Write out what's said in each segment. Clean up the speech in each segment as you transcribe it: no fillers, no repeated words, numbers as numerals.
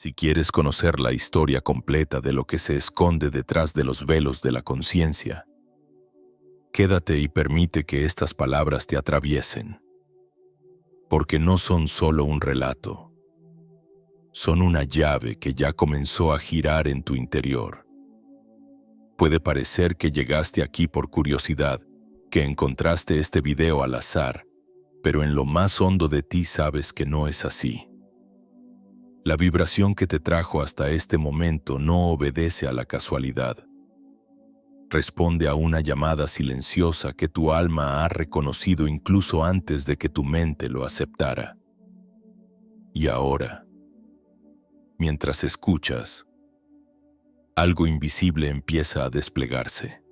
Si quieres conocer la historia completa de lo que se esconde detrás de los velos de la conciencia, quédate y permite que estas palabras te atraviesen, porque no son solo un relato, son una llave que ya comenzó a girar en tu interior. Puede parecer que llegaste aquí por curiosidad, que encontraste este video al azar, pero en lo más hondo de ti sabes que no es así. La vibración que te trajo hasta este momento no obedece a la casualidad. Responde a una llamada silenciosa que tu alma ha reconocido incluso antes de que tu mente lo aceptara. Y ahora, mientras escuchas, algo invisible empieza a desplegarse,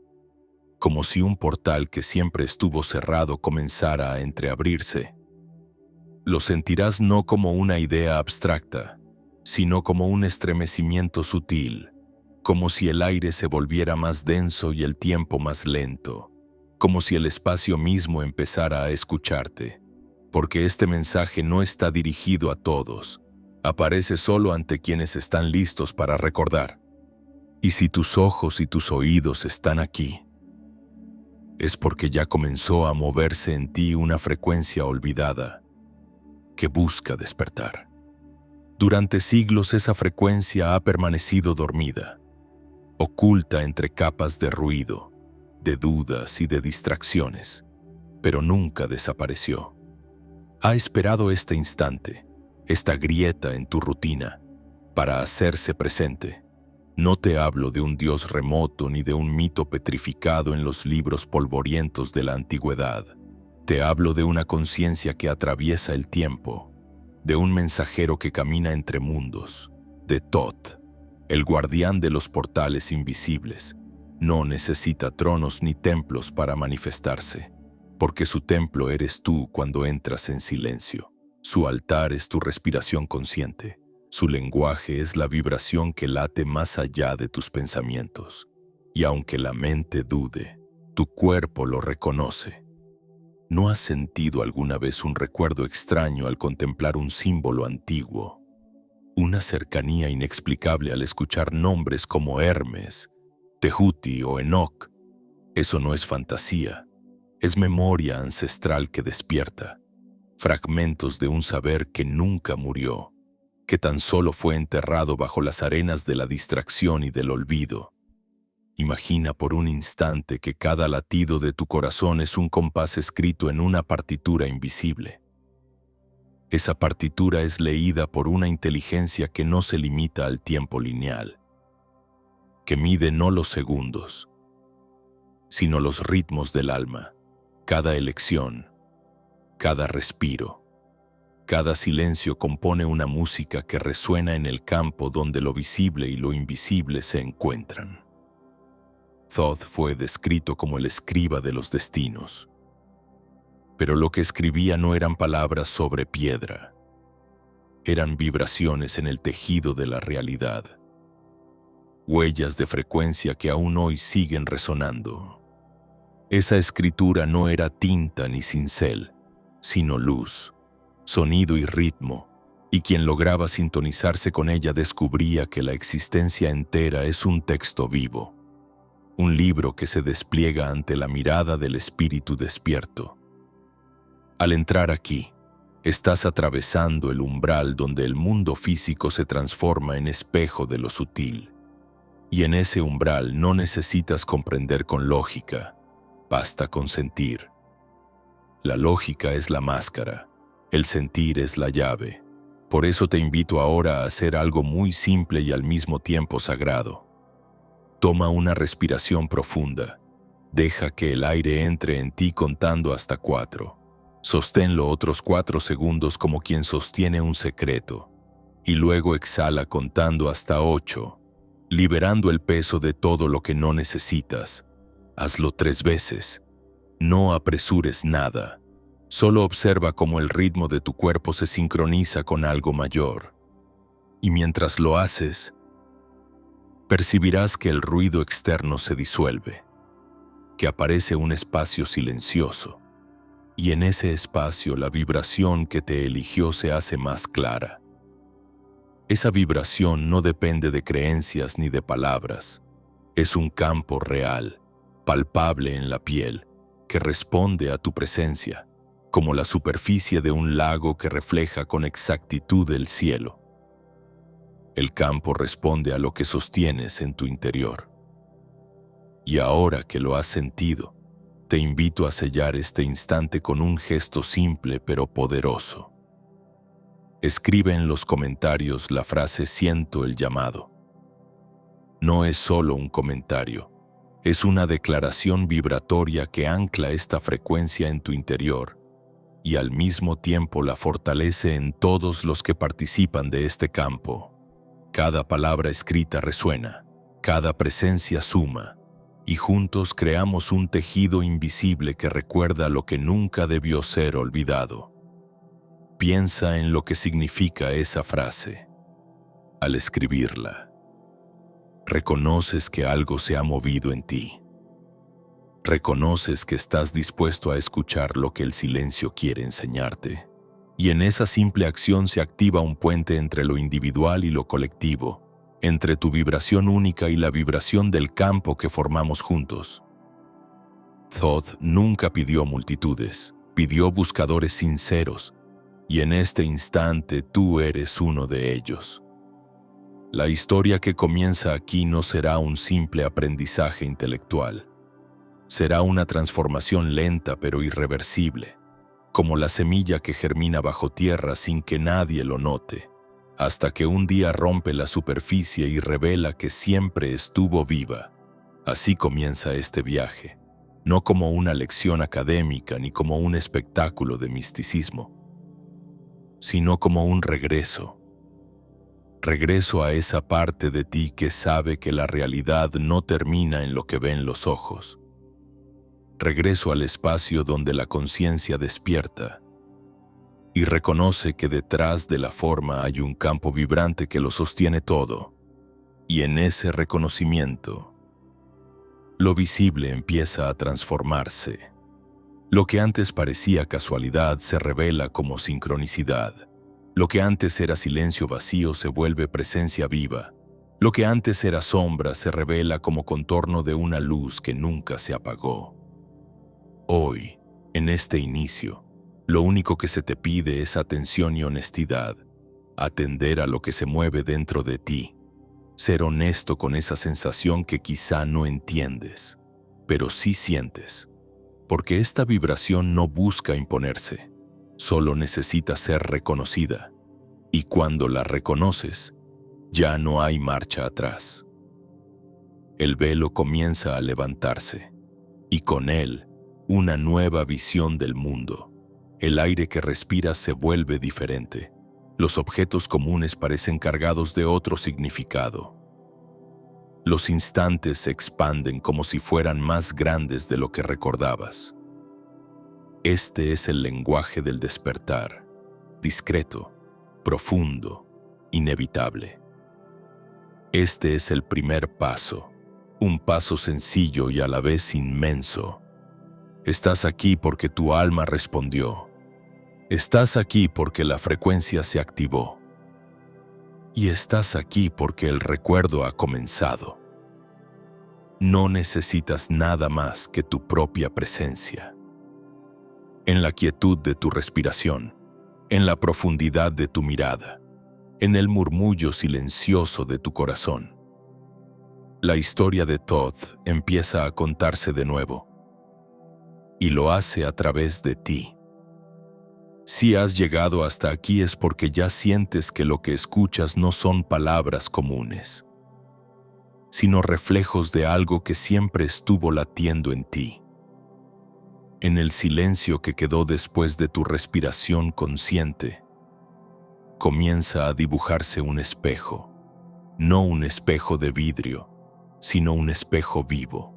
como si un portal que siempre estuvo cerrado comenzara a entreabrirse. Lo sentirás no como una idea abstracta, sino como un estremecimiento sutil, como si el aire se volviera más denso y el tiempo más lento, como si el espacio mismo empezara a escucharte, porque este mensaje no está dirigido a todos, aparece solo ante quienes están listos para recordar. Y si tus ojos y tus oídos están aquí, es porque ya comenzó a moverse en ti una frecuencia olvidada que busca despertar. Durante siglos esa frecuencia ha permanecido dormida, oculta entre capas de ruido, de dudas y de distracciones, pero nunca desapareció. Ha esperado este instante, esta grieta en tu rutina, para hacerse presente. No te hablo de un Dios remoto ni de un mito petrificado en los libros polvorientos de la antigüedad. Te hablo de una conciencia que atraviesa el tiempo, de un mensajero que camina entre mundos, de Thoth, el guardián de los portales invisibles. No necesita tronos ni templos para manifestarse, porque su templo eres tú cuando entras en silencio. Su altar es tu respiración consciente. Su lenguaje es la vibración que late más allá de tus pensamientos. Y aunque la mente dude, tu cuerpo lo reconoce. ¿No has sentido alguna vez un recuerdo extraño al contemplar un símbolo antiguo? Una cercanía inexplicable al escuchar nombres como Hermes, Tehuti o Enoch. Eso no es fantasía, es memoria ancestral que despierta, fragmentos de un saber que nunca murió, que tan solo fue enterrado bajo las arenas de la distracción y del olvido. Imagina por un instante que cada latido de tu corazón es un compás escrito en una partitura invisible. Esa partitura es leída por una inteligencia que no se limita al tiempo lineal, que mide no los segundos, sino los ritmos del alma, cada elección, cada respiro. Cada silencio compone una música que resuena en el campo donde lo visible y lo invisible se encuentran. Thoth fue descrito como el escriba de los destinos. Pero lo que escribía no eran palabras sobre piedra. Eran vibraciones en el tejido de la realidad. Huellas de frecuencia que aún hoy siguen resonando. Esa escritura no era tinta ni cincel, sino luz, sonido y ritmo, y quien lograba sintonizarse con ella descubría que la existencia entera es un texto vivo. Un libro que se despliega ante la mirada del espíritu despierto. Al entrar aquí, estás atravesando el umbral donde el mundo físico se transforma en espejo de lo sutil. Y en ese umbral no necesitas comprender con lógica, basta con sentir. La lógica es la máscara, el sentir es la llave. Por eso te invito ahora a hacer algo muy simple y al mismo tiempo sagrado. Toma una respiración profunda. Deja que el aire entre en ti contando hasta 4. Sosténlo otros 4 segundos como quien sostiene un secreto. Y luego exhala contando hasta 8, liberando el peso de todo lo que no necesitas. Hazlo 3 veces. No apresures nada. Solo observa cómo el ritmo de tu cuerpo se sincroniza con algo mayor. Y mientras lo haces, percibirás que el ruido externo se disuelve, que aparece un espacio silencioso, y en ese espacio la vibración que te eligió se hace más clara. Esa vibración no depende de creencias ni de palabras. Es un campo real, palpable en la piel, que responde a tu presencia, como la superficie de un lago que refleja con exactitud el cielo. El campo responde a lo que sostienes en tu interior. Y ahora que lo has sentido, te invito a sellar este instante con un gesto simple pero poderoso. Escribe en los comentarios la frase "siento el llamado". No es solo un comentario, es una declaración vibratoria que ancla esta frecuencia en tu interior y al mismo tiempo la fortalece en todos los que participan de este campo. Cada palabra escrita resuena, cada presencia suma, y juntos creamos un tejido invisible que recuerda lo que nunca debió ser olvidado. Piensa en lo que significa esa frase. Al escribirla, reconoces que algo se ha movido en ti. Reconoces que estás dispuesto a escuchar lo que el silencio quiere enseñarte. Y en esa simple acción se activa un puente entre lo individual y lo colectivo, entre tu vibración única y la vibración del campo que formamos juntos. Thoth nunca pidió multitudes, pidió buscadores sinceros, y en este instante tú eres uno de ellos. La historia que comienza aquí no será un simple aprendizaje intelectual. Será una transformación lenta pero irreversible, como la semilla que germina bajo tierra sin que nadie lo note, hasta que un día rompe la superficie y revela que siempre estuvo viva. Así comienza este viaje, no como una lección académica ni como un espectáculo de misticismo, sino como un regreso. Regreso a esa parte de ti que sabe que la realidad no termina en lo que ven los ojos. Regreso al espacio donde la conciencia despierta y reconoce que detrás de la forma hay un campo vibrante que lo sostiene todo. Y en ese reconocimiento, lo visible empieza a transformarse. Lo que antes parecía casualidad se revela como sincronicidad. Lo que antes era silencio vacío se vuelve presencia viva. Lo que antes era sombra se revela como contorno de una luz que nunca se apagó. Hoy, en este inicio, lo único que se te pide es atención y honestidad. Atender a lo que se mueve dentro de ti. Ser honesto con esa sensación que quizá no entiendes, pero sí sientes. Porque esta vibración no busca imponerse, solo necesita ser reconocida. Y cuando la reconoces, ya no hay marcha atrás. El velo comienza a levantarse, y con él, una nueva visión del mundo. El aire que respiras se vuelve diferente. Los objetos comunes parecen cargados de otro significado. Los instantes se expanden como si fueran más grandes de lo que recordabas. Este es el lenguaje del despertar, discreto, profundo, inevitable. Este es el primer paso, un paso sencillo y a la vez inmenso. Estás aquí porque tu alma respondió. Estás aquí porque la frecuencia se activó. Y estás aquí porque el recuerdo ha comenzado. No necesitas nada más que tu propia presencia. En la quietud de tu respiración, en la profundidad de tu mirada, en el murmullo silencioso de tu corazón. La historia de Thoth empieza a contarse de nuevo, y lo hace a través de ti. Si has llegado hasta aquí es porque ya sientes que lo que escuchas no son palabras comunes, sino reflejos de algo que siempre estuvo latiendo en ti. En el silencio que quedó después de tu respiración consciente, comienza a dibujarse un espejo, no un espejo de vidrio, sino un espejo vivo,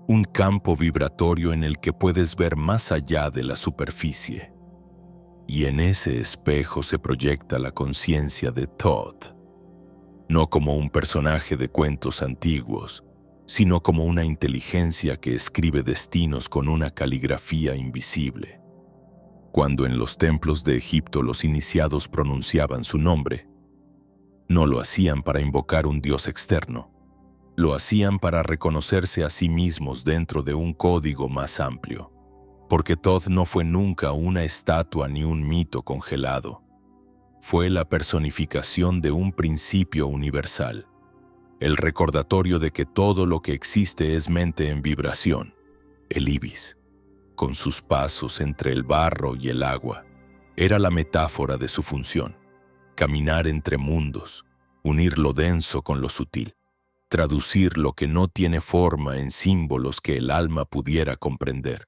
un campo vibratorio en el que puedes ver más allá de la superficie. Y en ese espejo se proyecta la conciencia de Thoth, no como un personaje de cuentos antiguos, sino como una inteligencia que escribe destinos con una caligrafía invisible. Cuando en los templos de Egipto los iniciados pronunciaban su nombre, No lo hacían para invocar un dios externo. Lo hacían para reconocerse a sí mismos dentro de un código más amplio. Porque Thoth no fue nunca una estatua ni un mito congelado. Fue la personificación de un principio universal. El recordatorio de que todo lo que existe es mente en vibración. El ibis, con sus pasos entre el barro y el agua, era la metáfora de su función. Caminar entre mundos, unir lo denso con lo sutil, traducir lo que no tiene forma en símbolos que el alma pudiera comprender.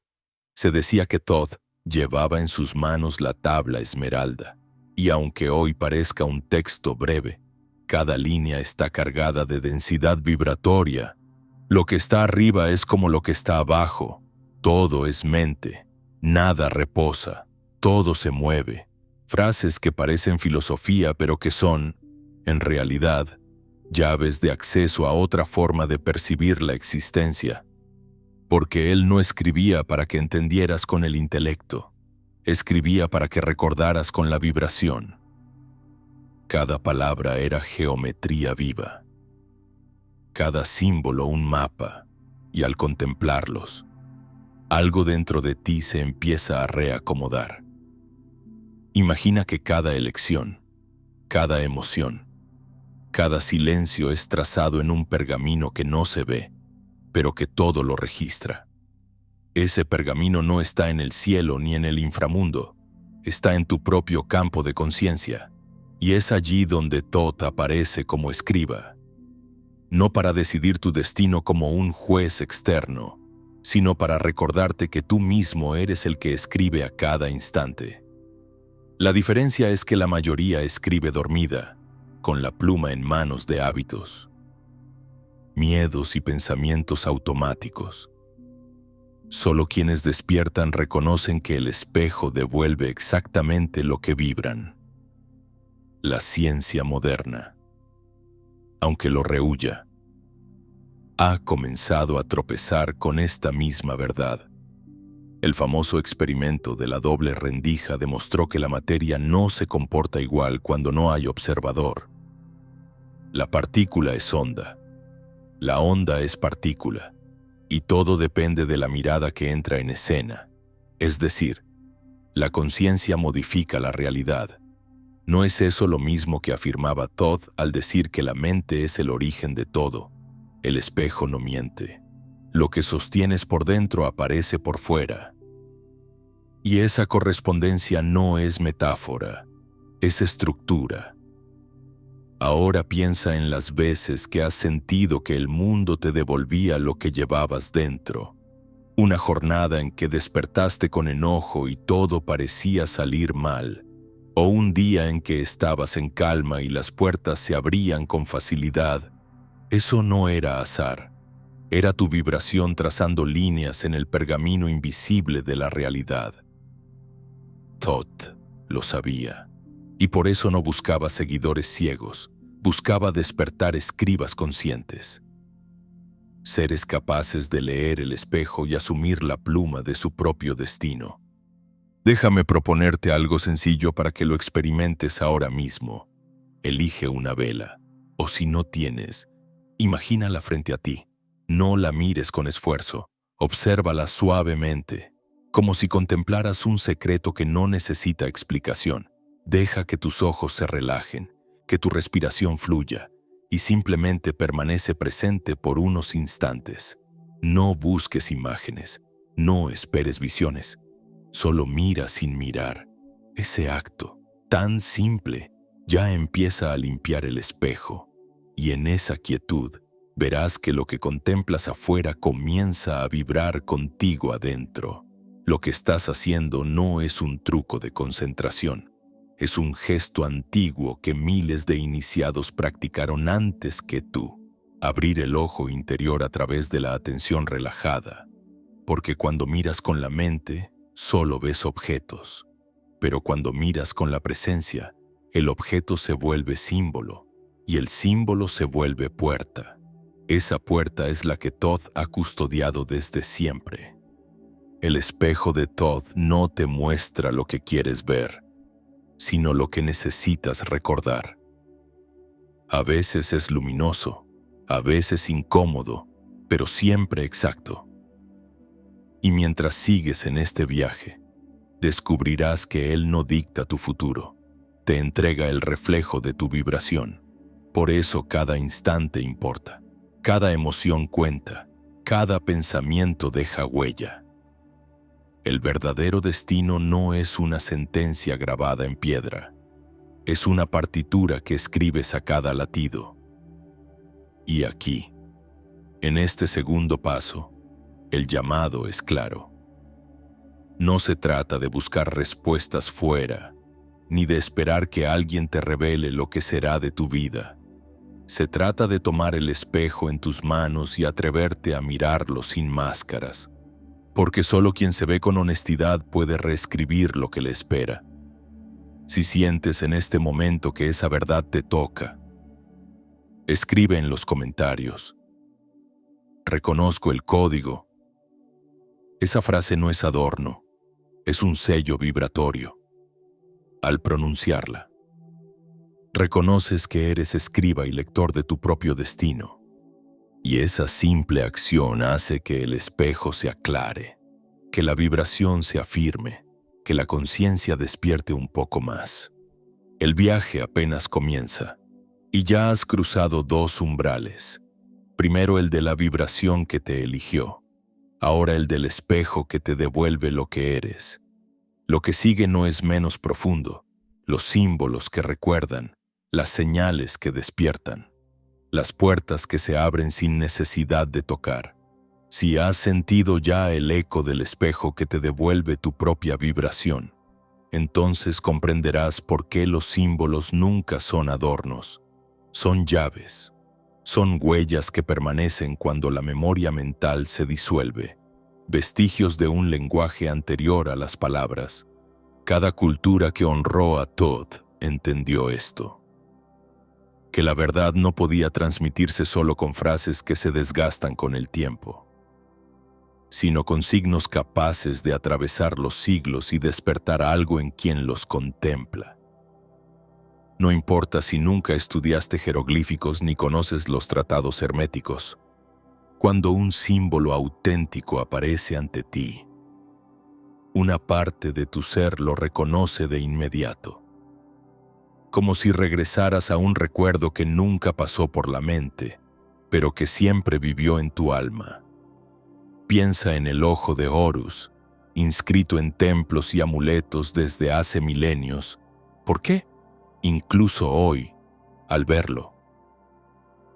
Se decía que Thoth llevaba en sus manos la tabla esmeralda, y aunque hoy parezca un texto breve, cada línea está cargada de densidad vibratoria. Lo que está arriba es como lo que está abajo. Todo es mente, nada reposa, todo se mueve. Frases que parecen filosofía pero que son, en realidad, llaves de acceso a otra forma de percibir la existencia. Porque él no escribía para que entendieras con el intelecto, escribía para que recordaras con la vibración. Cada palabra era geometría viva, cada símbolo un mapa, y al contemplarlos, algo dentro de ti se empieza a reacomodar. Imagina que cada elección, cada emoción, cada silencio es trazado en un pergamino que no se ve, pero que todo lo registra. Ese pergamino no está en el cielo ni en el inframundo, está en tu propio campo de conciencia, y es allí donde Thoth aparece como escriba, no para decidir tu destino como un juez externo, sino para recordarte que tú mismo eres el que escribe a cada instante. La diferencia es que la mayoría escribe dormida, con la pluma en manos de hábitos, miedos y pensamientos automáticos. Solo quienes despiertan reconocen que el espejo devuelve exactamente lo que vibran. La ciencia moderna, aunque lo rehúya, ha comenzado a tropezar con esta misma verdad. El famoso experimento de la doble rendija demostró que la materia no se comporta igual cuando no hay observador. La partícula es onda, la onda es partícula, y todo depende de la mirada que entra en escena. Es decir, la conciencia modifica la realidad. ¿No es eso lo mismo que afirmaba Thoth al decir que la mente es el origen de todo? El espejo no miente. Lo que sostienes por dentro aparece por fuera. Y esa correspondencia no es metáfora, es estructura. Ahora piensa en las veces que has sentido que el mundo te devolvía lo que llevabas dentro. Una jornada en que despertaste con enojo y todo parecía salir mal. O un día en que estabas en calma y las puertas se abrían con facilidad. Eso no era azar. Era tu vibración trazando líneas en el pergamino invisible de la realidad. Thoth lo sabía, y por eso no buscaba seguidores ciegos, buscaba despertar escribas conscientes. Seres capaces de leer el espejo y asumir la pluma de su propio destino. Déjame proponerte algo sencillo para que lo experimentes ahora mismo. Elige una vela, o si no tienes, imagínala frente a ti. No la mires con esfuerzo, obsérvala suavemente, como si contemplaras un secreto que no necesita explicación. Deja que tus ojos se relajen, que tu respiración fluya, y simplemente permanece presente por unos instantes. No busques imágenes, no esperes visiones, solo mira sin mirar. Ese acto, tan simple, ya empieza a limpiar el espejo, y en esa quietud, verás que lo que contemplas afuera comienza a vibrar contigo adentro. Lo que estás haciendo no es un truco de concentración, es un gesto antiguo que miles de iniciados practicaron antes que tú. Abrir el ojo interior a través de la atención relajada, porque cuando miras con la mente, solo ves objetos, pero cuando miras con la presencia, el objeto se vuelve símbolo, y el símbolo se vuelve puerta. Esa puerta es la que Thoth ha custodiado desde siempre. El espejo de Thoth no te muestra lo que quieres ver, sino lo que necesitas recordar. A veces es luminoso, a veces incómodo, pero siempre exacto. Y mientras sigues en este viaje, descubrirás que Él no dicta tu futuro, te entrega el reflejo de tu vibración. Por eso cada instante importa, cada emoción cuenta, cada pensamiento deja huella. El verdadero destino no es una sentencia grabada en piedra, es una partitura que escribes a cada latido. Y aquí, en este segundo paso, el llamado es claro. No se trata de buscar respuestas fuera, ni de esperar que alguien te revele lo que será de tu vida. Se trata de tomar el espejo en tus manos y atreverte a mirarlo sin máscaras, porque solo quien se ve con honestidad puede reescribir lo que le espera. Si sientes en este momento que esa verdad te toca, escribe en los comentarios: reconozco el código. Esa frase no es adorno, es un sello vibratorio. Al pronunciarla, reconoces que eres escriba y lector de tu propio destino. Y esa simple acción hace que el espejo se aclare, que la vibración se afirme, que la conciencia despierte un poco más. El viaje apenas comienza, y ya has cruzado dos umbrales. Primero el de la vibración que te eligió, ahora el del espejo que te devuelve lo que eres. Lo que sigue no es menos profundo, los símbolos que recuerdan, las señales que despiertan, las puertas que se abren sin necesidad de tocar. Si has sentido ya el eco del espejo que te devuelve tu propia vibración, entonces comprenderás por qué los símbolos nunca son adornos, son llaves, son huellas que permanecen cuando la memoria mental se disuelve, vestigios de un lenguaje anterior a las palabras. Cada cultura que honró a Thoth entendió esto, que la verdad no podía transmitirse solo con frases que se desgastan con el tiempo, sino con signos capaces de atravesar los siglos y despertar algo en quien los contempla. No importa si nunca estudiaste jeroglíficos ni conoces los tratados herméticos, cuando un símbolo auténtico aparece ante ti, una parte de tu ser lo reconoce de inmediato, como si regresaras a un recuerdo que nunca pasó por la mente, pero que siempre vivió en tu alma. Piensa en el ojo de Horus, inscrito en templos y amuletos desde hace milenios. ¿Por qué? Incluso hoy, al verlo,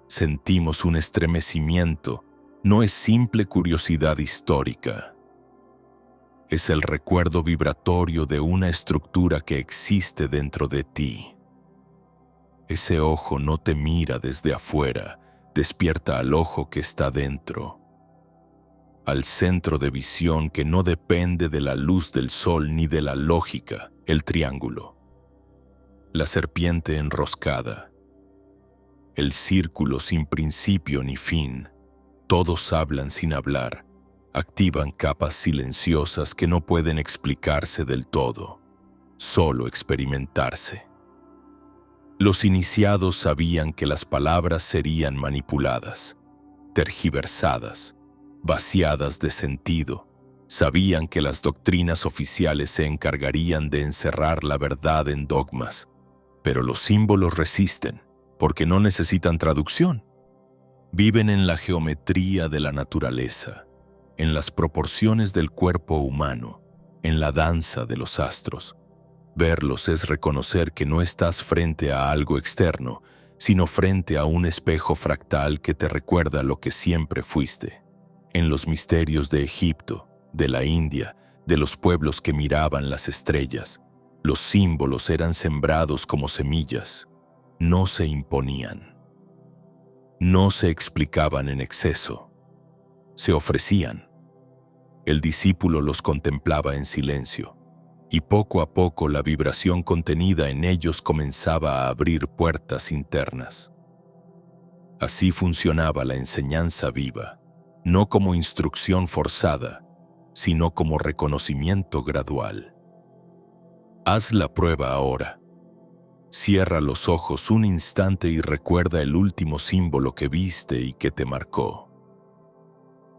sentimos un estremecimiento. No es simple curiosidad histórica. Es el recuerdo vibratorio de una estructura que existe dentro de ti. Ese ojo no te mira desde afuera, despierta al ojo que está dentro, al centro de visión que no depende de la luz del sol ni de la lógica, el triángulo, la serpiente enroscada, el círculo sin principio ni fin. Todos hablan sin hablar, activan capas silenciosas que no pueden explicarse del todo, solo experimentarse. Los iniciados sabían que las palabras serían manipuladas, tergiversadas, vaciadas de sentido. Sabían que las doctrinas oficiales se encargarían de encerrar la verdad en dogmas, pero los símbolos resisten, porque no necesitan traducción. Viven en la geometría de la naturaleza, en las proporciones del cuerpo humano, en la danza de los astros. Verlos es reconocer que no estás frente a algo externo, sino frente a un espejo fractal que te recuerda lo que siempre fuiste. En los misterios de Egipto, de la India, de los pueblos que miraban las estrellas, los símbolos eran sembrados como semillas. No se imponían. No se explicaban en exceso. Se ofrecían. El discípulo los contemplaba en silencio, y poco a poco la vibración contenida en ellos comenzaba a abrir puertas internas. Así funcionaba la enseñanza viva, no como instrucción forzada, sino como reconocimiento gradual. Haz la prueba ahora. Cierra los ojos un instante y recuerda el último símbolo que viste y que te marcó.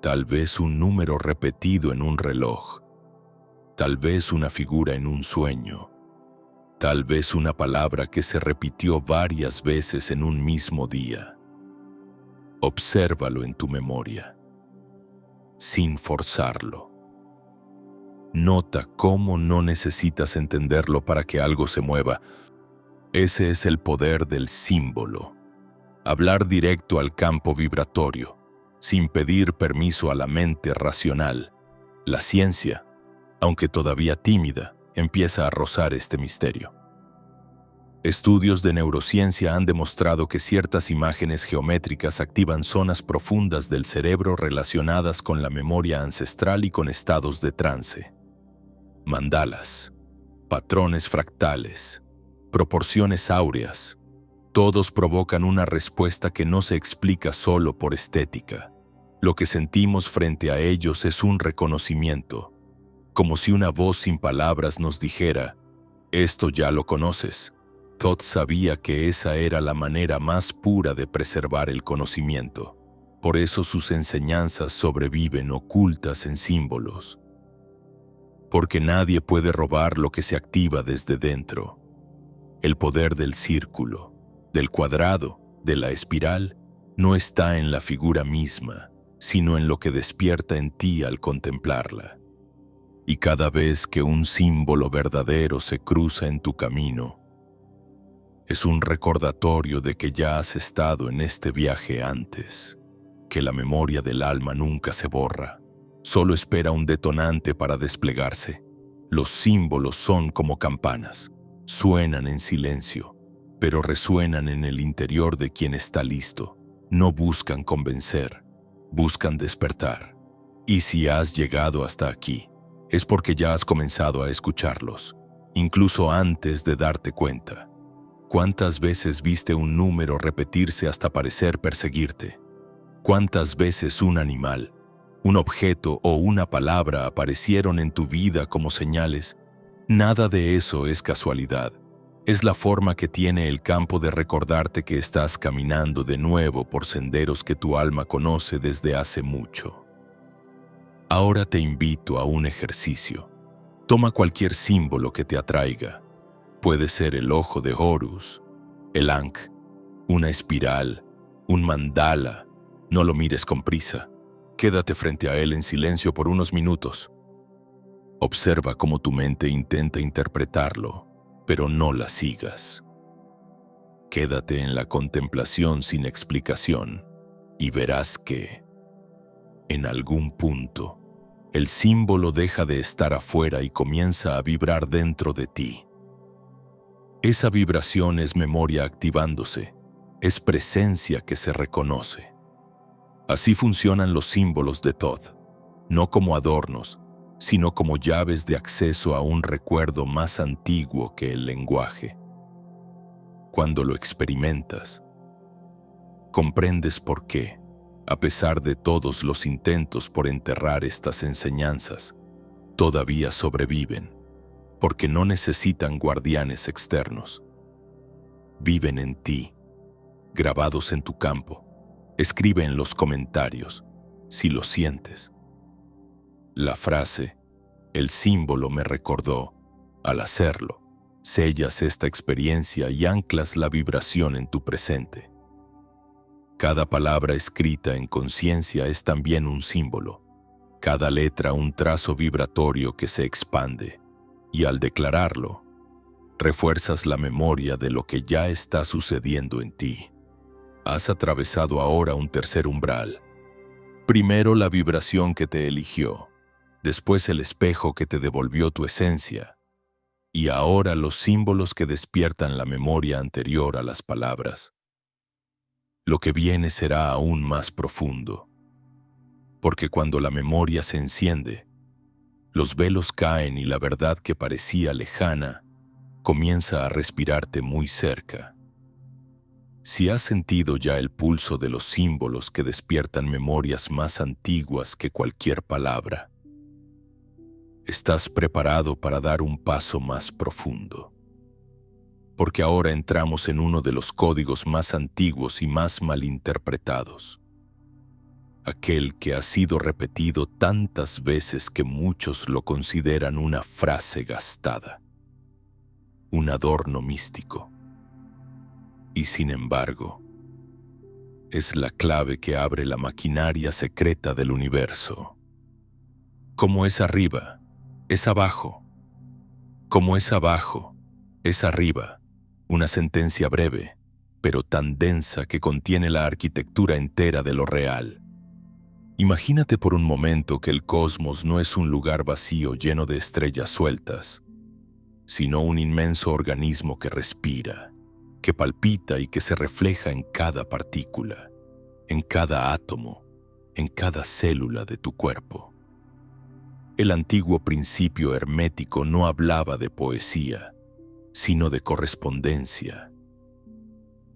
Tal vez un número repetido en un reloj, tal vez una figura en un sueño, tal vez una palabra que se repitió varias veces en un mismo día. Obsérvalo en tu memoria, sin forzarlo. Nota cómo no necesitas entenderlo para que algo se mueva. Ese es el poder del símbolo. Hablar directo al campo vibratorio, sin pedir permiso a la mente racional. La ciencia, aunque todavía tímida, empieza a rozar este misterio. Estudios de neurociencia han demostrado que ciertas imágenes geométricas activan zonas profundas del cerebro relacionadas con la memoria ancestral y con estados de trance. Mandalas, patrones fractales, proporciones áureas, todos provocan una respuesta que no se explica solo por estética. Lo que sentimos frente a ellos es un reconocimiento, como si una voz sin palabras nos dijera: «Esto ya lo conoces». Todd sabía que esa era la manera más pura de preservar el conocimiento. Por eso sus enseñanzas sobreviven ocultas en símbolos. Porque nadie puede robar lo que se activa desde dentro. El poder del círculo, del cuadrado, de la espiral, no está en la figura misma, sino en lo que despierta en ti al contemplarla. Y cada vez que un símbolo verdadero se cruza en tu camino, es un recordatorio de que ya has estado en este viaje antes, que la memoria del alma nunca se borra, solo espera un detonante para desplegarse. Los símbolos son como campanas, suenan en silencio, pero resuenan en el interior de quien está listo. No buscan convencer, buscan despertar. Y si has llegado hasta aquí, es porque ya has comenzado a escucharlos, incluso antes de darte cuenta. ¿Cuántas veces viste un número repetirse hasta parecer perseguirte? ¿Cuántas veces un animal, un objeto o una palabra aparecieron en tu vida como señales? Nada de eso es casualidad. Es la forma que tiene el campo de recordarte que estás caminando de nuevo por senderos que tu alma conoce desde hace mucho. Ahora te invito a un ejercicio. Toma cualquier símbolo que te atraiga. Puede ser el ojo de Horus, el Ankh, una espiral, un mandala. No lo mires con prisa. Quédate frente a él en silencio por unos minutos. Observa cómo tu mente intenta interpretarlo, pero no la sigas. Quédate en la contemplación sin explicación y verás que, en algún punto, el símbolo deja de estar afuera y comienza a vibrar dentro de ti. Esa vibración es memoria activándose, es presencia que se reconoce. Así funcionan los símbolos de Todd, no como adornos, sino como llaves de acceso a un recuerdo más antiguo que el lenguaje. Cuando lo experimentas, comprendes por qué, a pesar de todos los intentos por enterrar estas enseñanzas, todavía sobreviven, porque no necesitan guardianes externos. Viven en ti, grabados en tu campo. Escribe en los comentarios, si lo sientes. La frase, el símbolo me recordó, al hacerlo, sellas esta experiencia y anclas la vibración en tu presente. Cada palabra escrita en conciencia es también un símbolo, cada letra un trazo vibratorio que se expande, y al declararlo, refuerzas la memoria de lo que ya está sucediendo en ti. Has atravesado ahora un tercer umbral. Primero la vibración que te eligió, después el espejo que te devolvió tu esencia, y ahora los símbolos que despiertan la memoria anterior a las palabras. Lo que viene será aún más profundo, porque cuando la memoria se enciende, los velos caen y la verdad que parecía lejana comienza a respirarte muy cerca. Si has sentido ya el pulso de los símbolos que despiertan memorias más antiguas que cualquier palabra, estás preparado para dar un paso más profundo. porque ahora entramos en uno de los códigos más antiguos y más malinterpretados. Aquel que ha sido repetido tantas veces que muchos lo consideran una frase gastada, un adorno místico. Y sin embargo, es la clave que abre la maquinaria secreta del universo. Como es arriba, es abajo. Como es abajo, es arriba. Una sentencia breve, pero tan densa que contiene la arquitectura entera de lo real. Imagínate por un momento que el cosmos no es un lugar vacío lleno de estrellas sueltas, sino un inmenso organismo que respira, que palpita y que se refleja en cada partícula, en cada átomo, en cada célula de tu cuerpo. El antiguo principio hermético no hablaba de poesía, sino de correspondencia.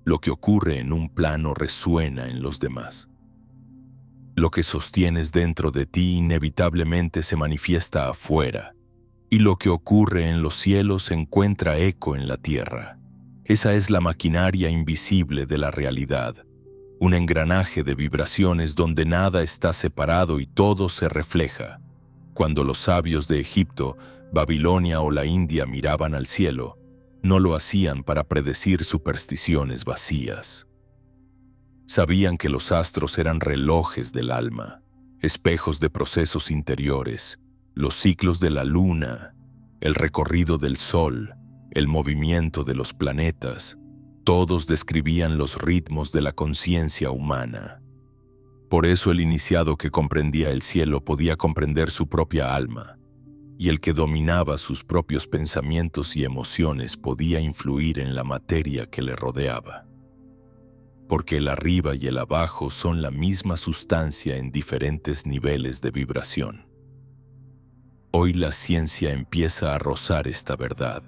Lo que ocurre en un plano resuena en los demás. Lo que sostienes dentro de ti inevitablemente se manifiesta afuera, y lo que ocurre en los cielos encuentra eco en la tierra. Esa es la maquinaria invisible de la realidad, un engranaje de vibraciones donde nada está separado y todo se refleja. Cuando los sabios de Egipto, Babilonia o la India miraban al cielo, no lo hacían para predecir supersticiones vacías. Sabían que los astros eran relojes del alma, espejos de procesos interiores, los ciclos de la luna, el recorrido del sol, el movimiento de los planetas. Todos describían los ritmos de la conciencia humana. Por eso el iniciado que comprendía el cielo podía comprender su propia alma, y el que dominaba sus propios pensamientos y emociones podía influir en la materia que le rodeaba. Porque el arriba y el abajo son la misma sustancia en diferentes niveles de vibración. Hoy la ciencia empieza a rozar esta verdad.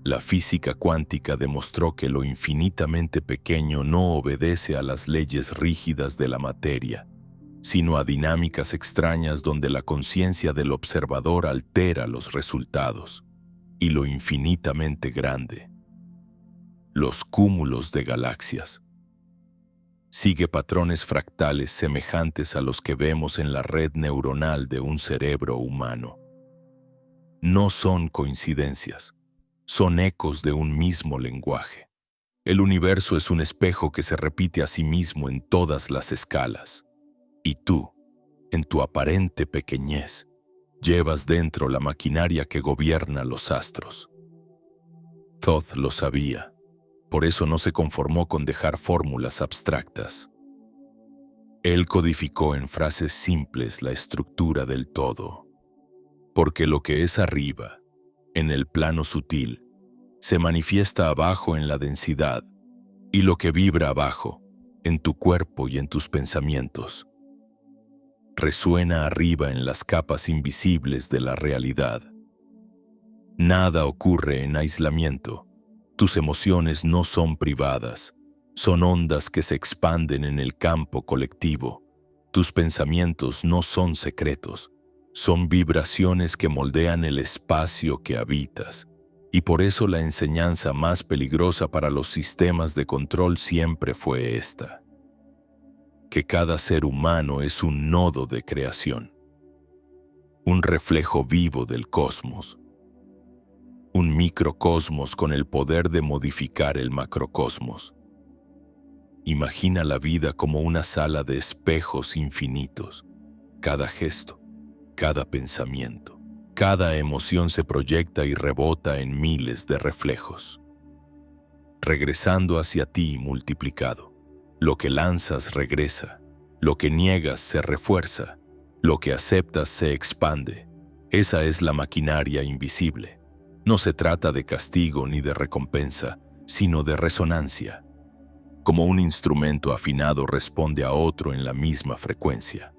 La física cuántica demostró que lo infinitamente pequeño no obedece a las leyes rígidas de la materia, sino a dinámicas extrañas donde la conciencia del observador altera los resultados, y lo infinitamente grande, los cúmulos de galaxias, sigue patrones fractales semejantes a los que vemos en la red neuronal de un cerebro humano. No son coincidencias, son ecos de un mismo lenguaje. El universo es un espejo que se repite a sí mismo en todas las escalas. Y tú, en tu aparente pequeñez, llevas dentro la maquinaria que gobierna los astros. Thoth lo sabía, por eso no se conformó con dejar fórmulas abstractas. Él codificó en frases simples la estructura del todo, porque lo que es arriba, en el plano sutil, se manifiesta abajo en la densidad, y lo que vibra abajo, en tu cuerpo y en tus pensamientos, resuena arriba en las capas invisibles de la realidad. Nada ocurre en aislamiento. Tus emociones no son privadas, son ondas que se expanden en el campo colectivo. Tus pensamientos no son secretos, son vibraciones que moldean el espacio que habitas. Y por eso la enseñanza más peligrosa para los sistemas de control siempre fue esta: que cada ser humano es un nodo de creación, un reflejo vivo del cosmos, un microcosmos con el poder de modificar el macrocosmos. Imagina la vida como una sala de espejos infinitos. Cada gesto, cada pensamiento, cada emoción se proyecta y rebota en miles de reflejos, regresando hacia ti multiplicado. Lo que lanzas regresa, lo que niegas se refuerza, lo que aceptas se expande. Esa es la maquinaria invisible. No se trata de castigo ni de recompensa, sino de resonancia. Como un instrumento afinado responde a otro en la misma frecuencia.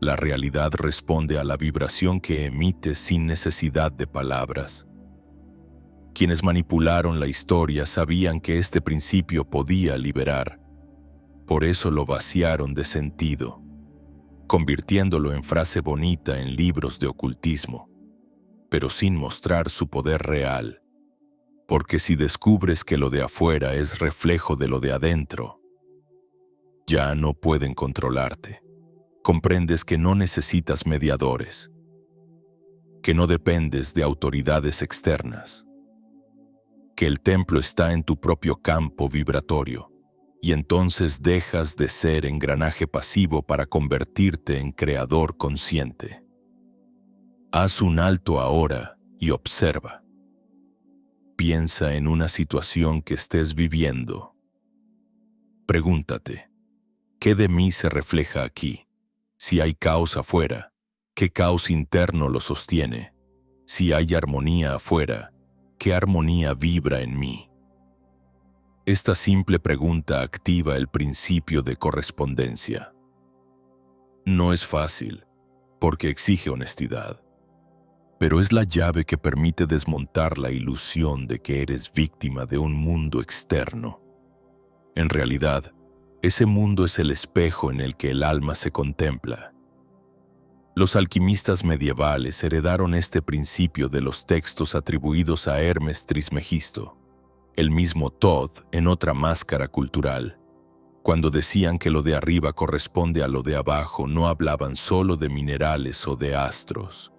La realidad responde a la vibración que emite sin necesidad de palabras. Quienes manipularon la historia sabían que este principio podía liberar. Por eso lo vaciaron de sentido, convirtiéndolo en frase bonita en libros de ocultismo, pero sin mostrar su poder real. Porque si descubres que lo de afuera es reflejo de lo de adentro, ya no pueden controlarte. Comprendes que no necesitas mediadores, que no dependes de autoridades externas, que el templo está en tu propio campo vibratorio, y entonces dejas de ser engranaje pasivo para convertirte en creador consciente. Haz un alto ahora y observa. Piensa en una situación que estés viviendo. Pregúntate, ¿qué de mí se refleja aquí? Si hay caos afuera, ¿qué caos interno lo sostiene? Si hay armonía afuera, ¿qué armonía vibra en mí? Esta simple pregunta activa el principio de correspondencia. No es fácil, porque exige honestidad, pero es la llave que permite desmontar la ilusión de que eres víctima de un mundo externo. En realidad, ese mundo es el espejo en el que el alma se contempla. Los alquimistas medievales heredaron este principio de los textos atribuidos a Hermes Trismegisto, el mismo Thoth en otra máscara cultural. Cuando decían que lo de arriba corresponde a lo de abajo, no hablaban solo de minerales o de astros.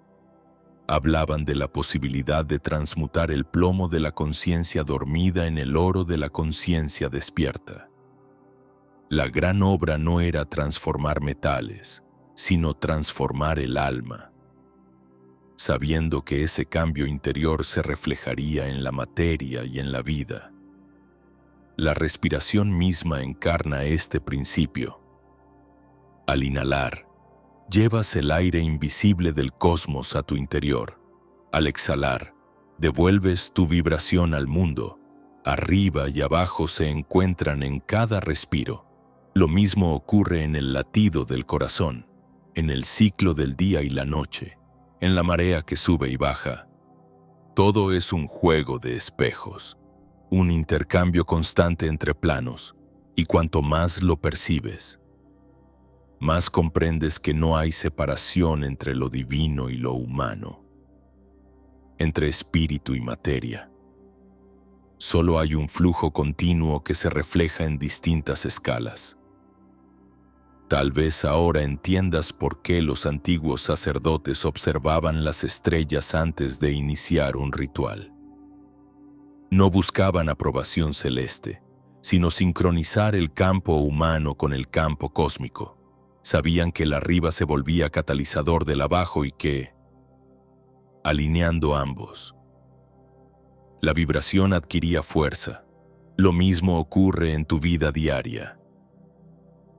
Hablaban de la posibilidad de transmutar el plomo de la conciencia dormida en el oro de la conciencia despierta. La gran obra no era transformar metales, sino transformar el alma, sabiendo que ese cambio interior se reflejaría en la materia y en la vida. La respiración misma encarna este principio. Al inhalar, llevas el aire invisible del cosmos a tu interior. Al exhalar, devuelves tu vibración al mundo. Arriba y abajo se encuentran en cada respiro. Lo mismo ocurre en el latido del corazón, en el ciclo del día y la noche, en la marea que sube y baja. Todo es un juego de espejos, un intercambio constante entre planos, y cuanto más lo percibes, más comprendes que no hay separación entre lo divino y lo humano, entre espíritu y materia. Solo hay un flujo continuo que se refleja en distintas escalas. Tal vez ahora entiendas por qué los antiguos sacerdotes observaban las estrellas antes de iniciar un ritual. No buscaban aprobación celeste, sino sincronizar el campo humano con el campo cósmico. Sabían que el arriba se volvía catalizador del abajo y que, alineando ambos, la vibración adquiría fuerza. Lo mismo ocurre en tu vida diaria.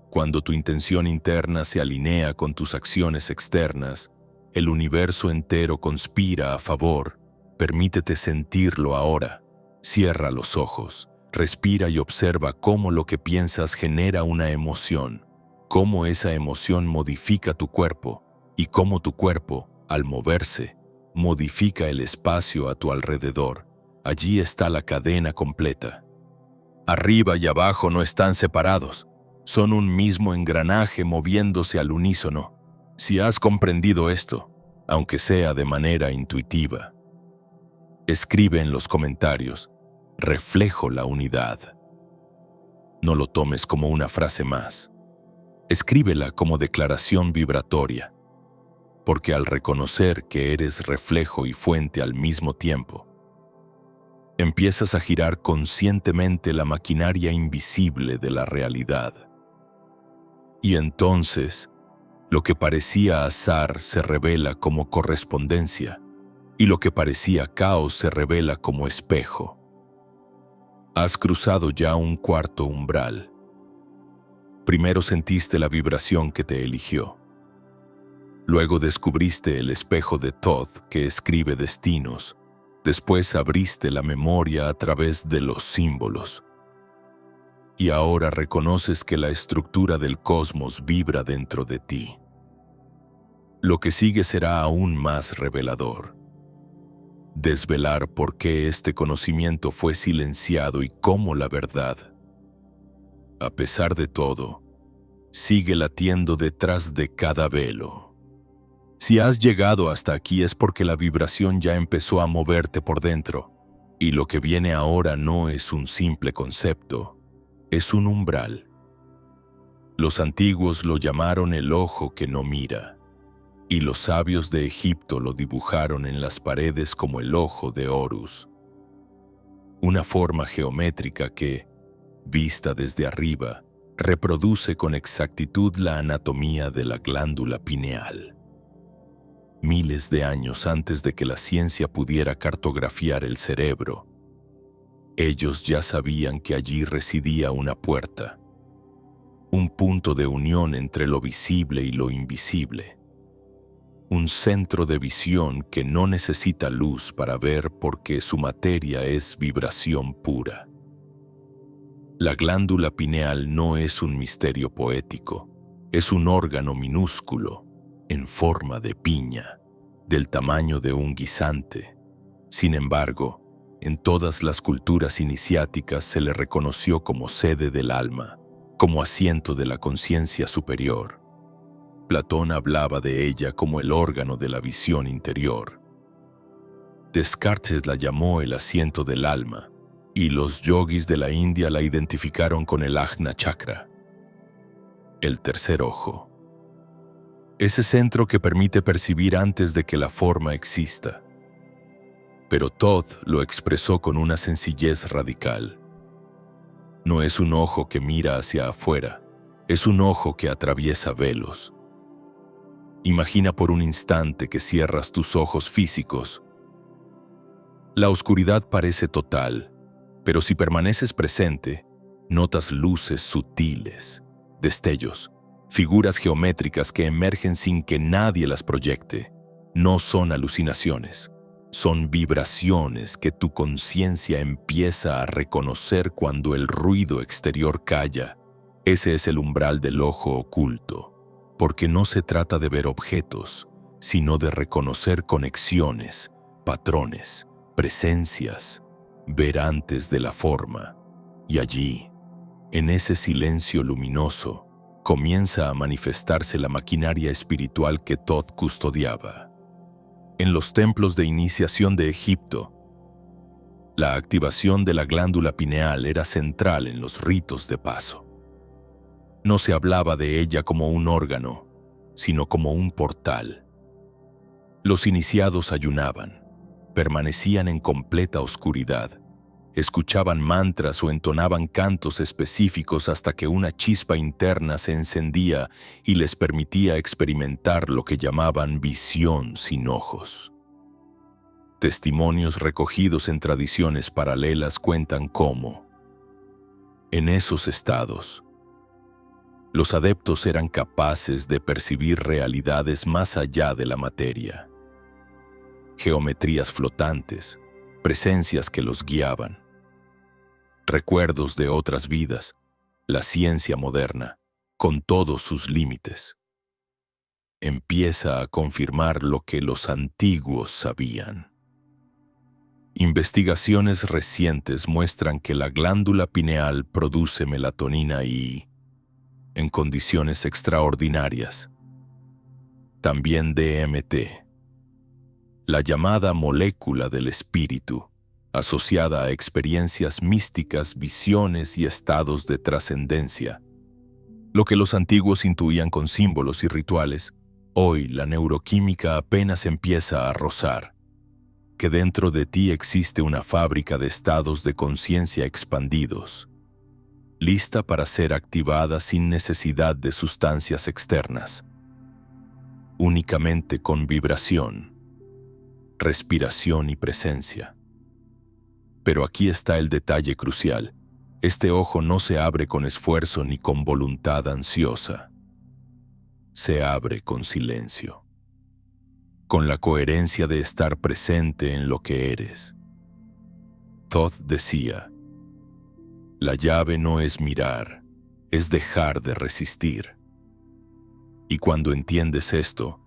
Cuando tu intención interna se alinea con tus acciones externas, el universo entero conspira a favor. Permítete sentirlo ahora. Cierra los ojos, respira y observa cómo lo que piensas genera una emoción, cómo esa emoción modifica tu cuerpo y cómo tu cuerpo, al moverse, modifica el espacio a tu alrededor. Allí está la cadena completa. Arriba y abajo no están separados. Son un mismo engranaje moviéndose al unísono. Si has comprendido esto, aunque sea de manera intuitiva, escribe en los comentarios, reflejo la unidad. No lo tomes como una frase más. Escríbela como declaración vibratoria, porque al reconocer que eres reflejo y fuente al mismo tiempo, empiezas a girar conscientemente la maquinaria invisible de la realidad. Y entonces, lo que parecía azar se revela como correspondencia, y lo que parecía caos se revela como espejo. Has cruzado ya un cuarto umbral. Primero sentiste la vibración que te eligió. Luego descubriste el espejo de Thoth que escribe destinos. Después abriste la memoria a través de los símbolos. Y ahora reconoces que la estructura del cosmos vibra dentro de ti. Lo que sigue será aún más revelador. Desvelar por qué este conocimiento fue silenciado y cómo la verdad, a pesar de todo, sigue latiendo detrás de cada velo. Si has llegado hasta aquí es porque la vibración ya empezó a moverte por dentro. Y lo que viene ahora no es un simple concepto, es un umbral. Los antiguos lo llamaron el ojo que no mira, y los sabios de Egipto lo dibujaron en las paredes como el ojo de Horus, una forma geométrica que, vista desde arriba, reproduce con exactitud la anatomía de la glándula pineal. Miles de años antes de que la ciencia pudiera cartografiar el cerebro, ellos ya sabían que allí residía una puerta, un punto de unión entre lo visible y lo invisible, un centro de visión que no necesita luz para ver porque su materia es vibración pura. La glándula pineal no es un misterio poético, es un órgano minúsculo, en forma de piña, del tamaño de un guisante. Sin embargo, en todas las culturas iniciáticas se le reconoció como sede del alma, como asiento de la conciencia superior. Platón hablaba de ella como el órgano de la visión interior. Descartes la llamó el asiento del alma, y los yogis de la India la identificaron con el Ajna Chakra, el tercer ojo. Ese centro que permite percibir antes de que la forma exista. Pero Todd lo expresó con una sencillez radical. No es un ojo que mira hacia afuera, es un ojo que atraviesa velos. Imagina por un instante que cierras tus ojos físicos. La oscuridad parece total, pero si permaneces presente, notas luces sutiles, destellos, figuras geométricas que emergen sin que nadie las proyecte. No son alucinaciones, son vibraciones que tu conciencia empieza a reconocer cuando el ruido exterior calla. Ese es el umbral del ojo oculto, porque no se trata de ver objetos, sino de reconocer conexiones, patrones, presencias, ver antes de la forma. Y allí, en ese silencio luminoso, comienza a manifestarse la maquinaria espiritual que Todd custodiaba. En los templos de iniciación de Egipto, la activación de la glándula pineal era central en los ritos de paso. No se hablaba de ella como un órgano, sino como un portal. Los iniciados ayunaban, permanecían en completa oscuridad, escuchaban mantras o entonaban cantos específicos hasta que una chispa interna se encendía y les permitía experimentar lo que llamaban visión sin ojos. Testimonios recogidos en tradiciones paralelas cuentan cómo, en esos estados, los adeptos eran capaces de percibir realidades más allá de la materia. Geometrías flotantes, presencias que los guiaban, recuerdos de otras vidas, la ciencia moderna, con todos sus límites, empieza a confirmar lo que los antiguos sabían. Investigaciones recientes muestran que la glándula pineal produce melatonina y, en condiciones extraordinarias, también DMT, la llamada molécula del espíritu, asociada a experiencias místicas, visiones y estados de trascendencia. Lo que los antiguos intuían con símbolos y rituales, hoy la neuroquímica apenas empieza a rozar, que dentro de ti existe una fábrica de estados de conciencia expandidos, lista para ser activada sin necesidad de sustancias externas, únicamente con vibración, respiración y presencia. Pero aquí está el detalle crucial. Este ojo no se abre con esfuerzo ni con voluntad ansiosa. Se abre con silencio, con la coherencia de estar presente en lo que eres. Todd decía, la llave no es mirar, es dejar de resistir. Y cuando entiendes esto,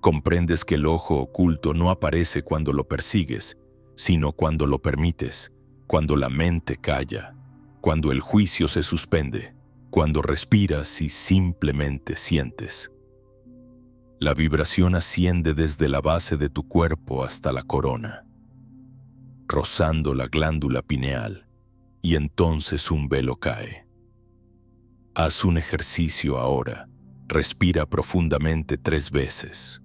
comprendes que el ojo oculto no aparece cuando lo persigues, sino cuando lo permites, cuando la mente calla, cuando el juicio se suspende, cuando respiras y simplemente sientes. La vibración asciende desde la base de tu cuerpo hasta la corona. rozando la glándula pineal, y entonces un velo cae. Haz un ejercicio ahora. Respira profundamente 3 veces.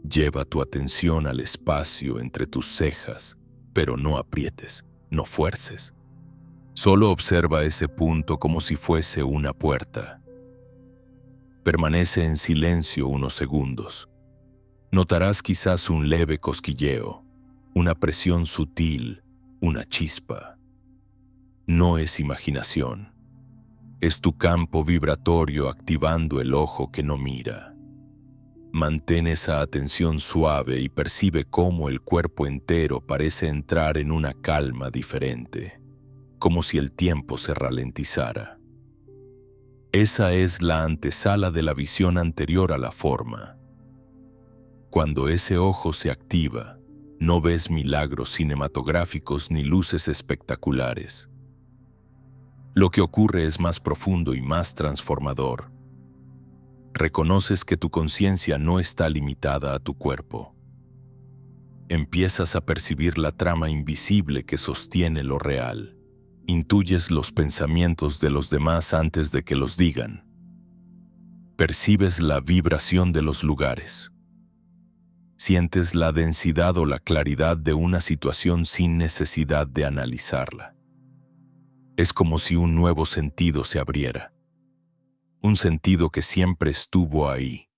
Lleva tu atención al espacio entre tus cejas, pero no aprietes, no fuerces. Solo observa ese punto como si fuese una puerta. Permanece en silencio unos segundos. Notarás quizás un leve cosquilleo, una presión sutil, una chispa. No es imaginación. Es tu campo vibratorio activando el ojo que no mira. Mantén esa atención suave y percibe cómo el cuerpo entero parece entrar en una calma diferente, como si el tiempo se ralentizara. Esa es la antesala de la visión anterior a la forma. Cuando ese ojo se activa, no ves milagros cinematográficos ni luces espectaculares. Lo que ocurre es más profundo y más transformador. Reconoces que tu conciencia no está limitada a tu cuerpo. Empiezas a percibir la trama invisible que sostiene lo real. Intuyes los pensamientos de los demás antes de que los digan. Percibes la vibración de los lugares. Sientes la densidad o la claridad de una situación sin necesidad de analizarla. Es como si un nuevo sentido se abriera. Un sentido que siempre estuvo ahí,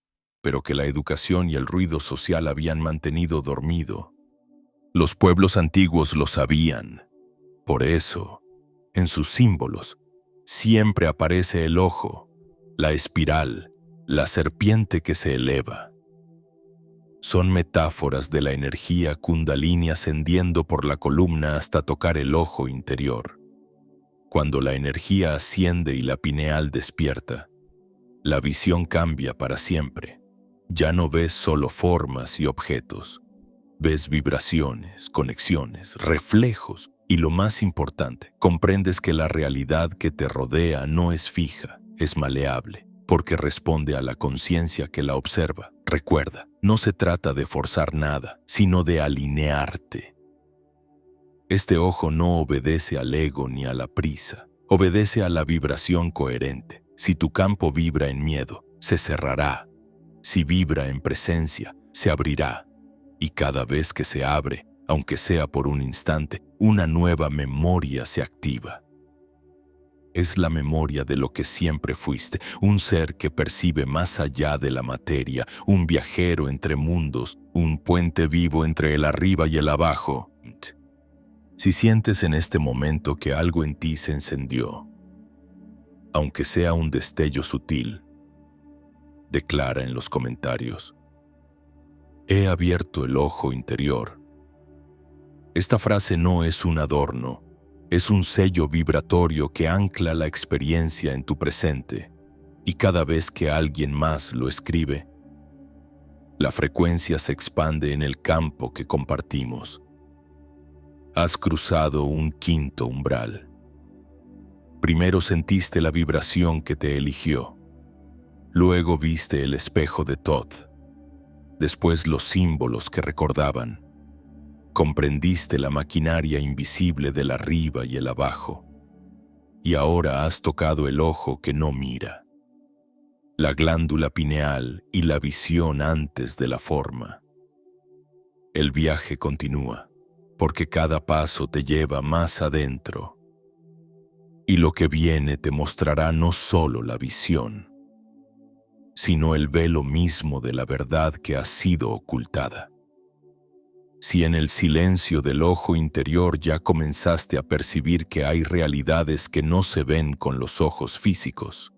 pero que la educación y el ruido social habían mantenido dormido. Los pueblos antiguos lo sabían. Por eso, en sus símbolos, siempre aparece el ojo, la espiral, la serpiente que se eleva. Son metáforas de la energía kundalini ascendiendo por la columna hasta tocar el ojo interior. Cuando la energía asciende y la pineal despierta, la visión cambia para siempre. Ya no ves solo formas y objetos. Ves vibraciones, conexiones, reflejos y lo más importante, comprendes que la realidad que te rodea no es fija, es maleable, porque responde a la conciencia que la observa. Recuerda, no se trata de forzar nada, sino de alinearte. Este ojo no obedece al ego ni a la prisa, obedece a la vibración coherente. Si tu campo vibra en miedo, se cerrará. Si vibra en presencia, se abrirá. Y cada vez que se abre, aunque sea por un instante, una nueva memoria se activa. Es la memoria de lo que siempre fuiste, un ser que percibe más allá de la materia, un viajero entre mundos, un puente vivo entre el arriba y el abajo. Si sientes en este momento que algo en ti se encendió, aunque sea un destello sutil, declara en los comentarios: he abierto el ojo interior. Esta frase no es un adorno, es un sello vibratorio que ancla la experiencia en tu presente, y cada vez que alguien más lo escribe, la frecuencia se expande en el campo que compartimos. Has cruzado un quinto umbral. Primero sentiste la vibración que te eligió. Luego viste el espejo de Thoth. Después los símbolos que recordaban. Comprendiste la maquinaria invisible del arriba y el abajo. Y ahora has tocado el ojo que no mira. La glándula pineal y la visión antes de la forma. El viaje continúa, porque cada paso te lleva más adentro. Y lo que viene te mostrará no solo la visión, sino el velo mismo de la verdad que ha sido ocultada. Si en el silencio del ojo interior ya comenzaste a percibir que hay realidades que no se ven con los ojos físicos,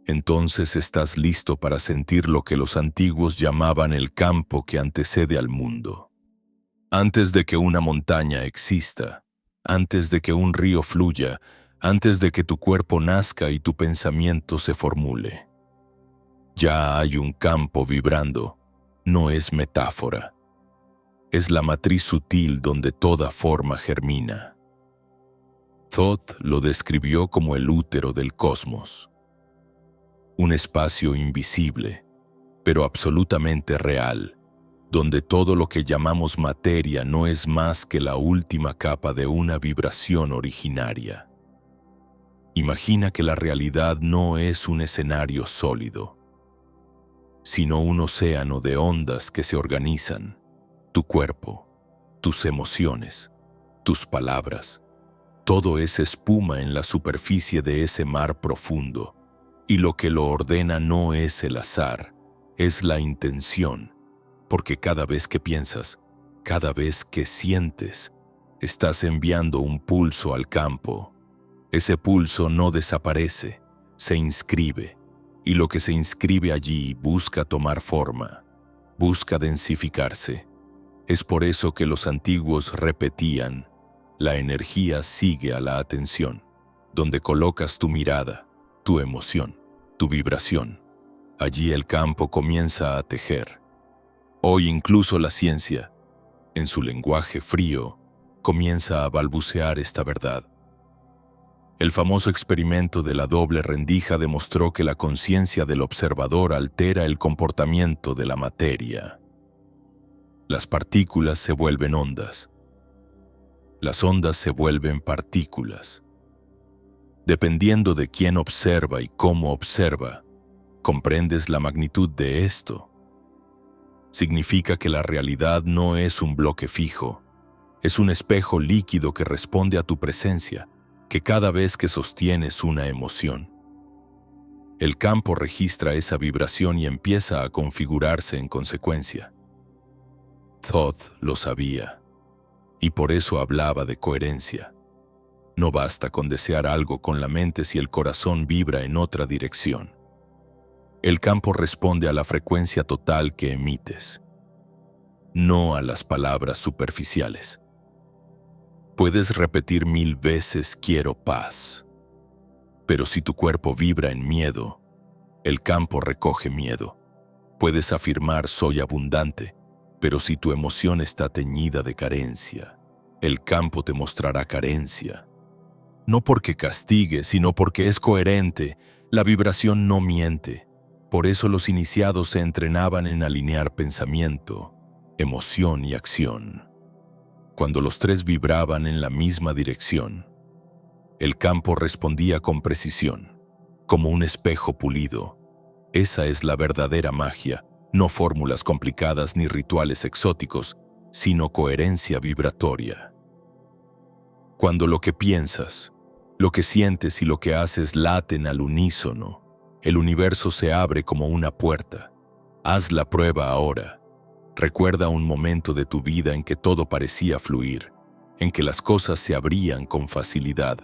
entonces estás listo para sentir lo que los antiguos llamaban el campo que antecede al mundo. Antes de que una montaña exista, antes de que un río fluya, antes de que tu cuerpo nazca y tu pensamiento se formule. Ya hay un campo vibrando, no es metáfora. Es la matriz sutil donde toda forma germina. Thoth lo describió como el útero del cosmos. Un espacio invisible, pero absolutamente real, donde todo lo que llamamos materia no es más que la última capa de una vibración originaria. Imagina que la realidad no es un escenario sólido, sino un océano de ondas que se organizan. Tu cuerpo, tus emociones, tus palabras, todo es espuma en la superficie de ese mar profundo, y lo que lo ordena no es el azar, es la intención, porque cada vez que piensas, cada vez que sientes, estás enviando un pulso al campo. Ese pulso no desaparece, se inscribe, y lo que se inscribe allí busca tomar forma, busca densificarse. Es por eso que los antiguos repetían: la energía sigue a la atención. Donde colocas tu mirada, tu emoción, tu vibración, allí el campo comienza a tejer. Hoy incluso la ciencia, en su lenguaje frío, comienza a balbucear esta verdad. El famoso experimento de la doble rendija demostró que la conciencia del observador altera el comportamiento de la materia. Las partículas se vuelven ondas. Las ondas se vuelven partículas. Dependiendo de quién observa y cómo observa, comprendes la magnitud de esto. Significa que la realidad no es un bloque fijo, es un espejo líquido que responde a tu presencia, que cada vez que sostienes una emoción. El campo registra esa vibración y empieza a configurarse en consecuencia. Thoth lo sabía, y por eso hablaba de coherencia. No basta con desear algo con la mente si el corazón vibra en otra dirección. El campo responde a la frecuencia total que emites, no a las palabras superficiales. Puedes repetir 1000 veces "quiero paz", pero si tu cuerpo vibra en miedo, el campo recoge miedo. Puedes afirmar "soy abundante", pero si tu emoción está teñida de carencia, el campo te mostrará carencia. No porque castigue, sino porque es coherente. La vibración no miente. Por eso los iniciados se entrenaban en alinear pensamiento, emoción y acción. Cuando los tres vibraban en la misma dirección, el campo respondía con precisión, como un espejo pulido. Esa es la verdadera magia, no fórmulas complicadas ni rituales exóticos, sino coherencia vibratoria. Cuando lo que piensas, lo que sientes y lo que haces laten al unísono, el universo se abre como una puerta. Haz la prueba ahora. Recuerda un momento de tu vida en que todo parecía fluir, en que las cosas se abrían con facilidad.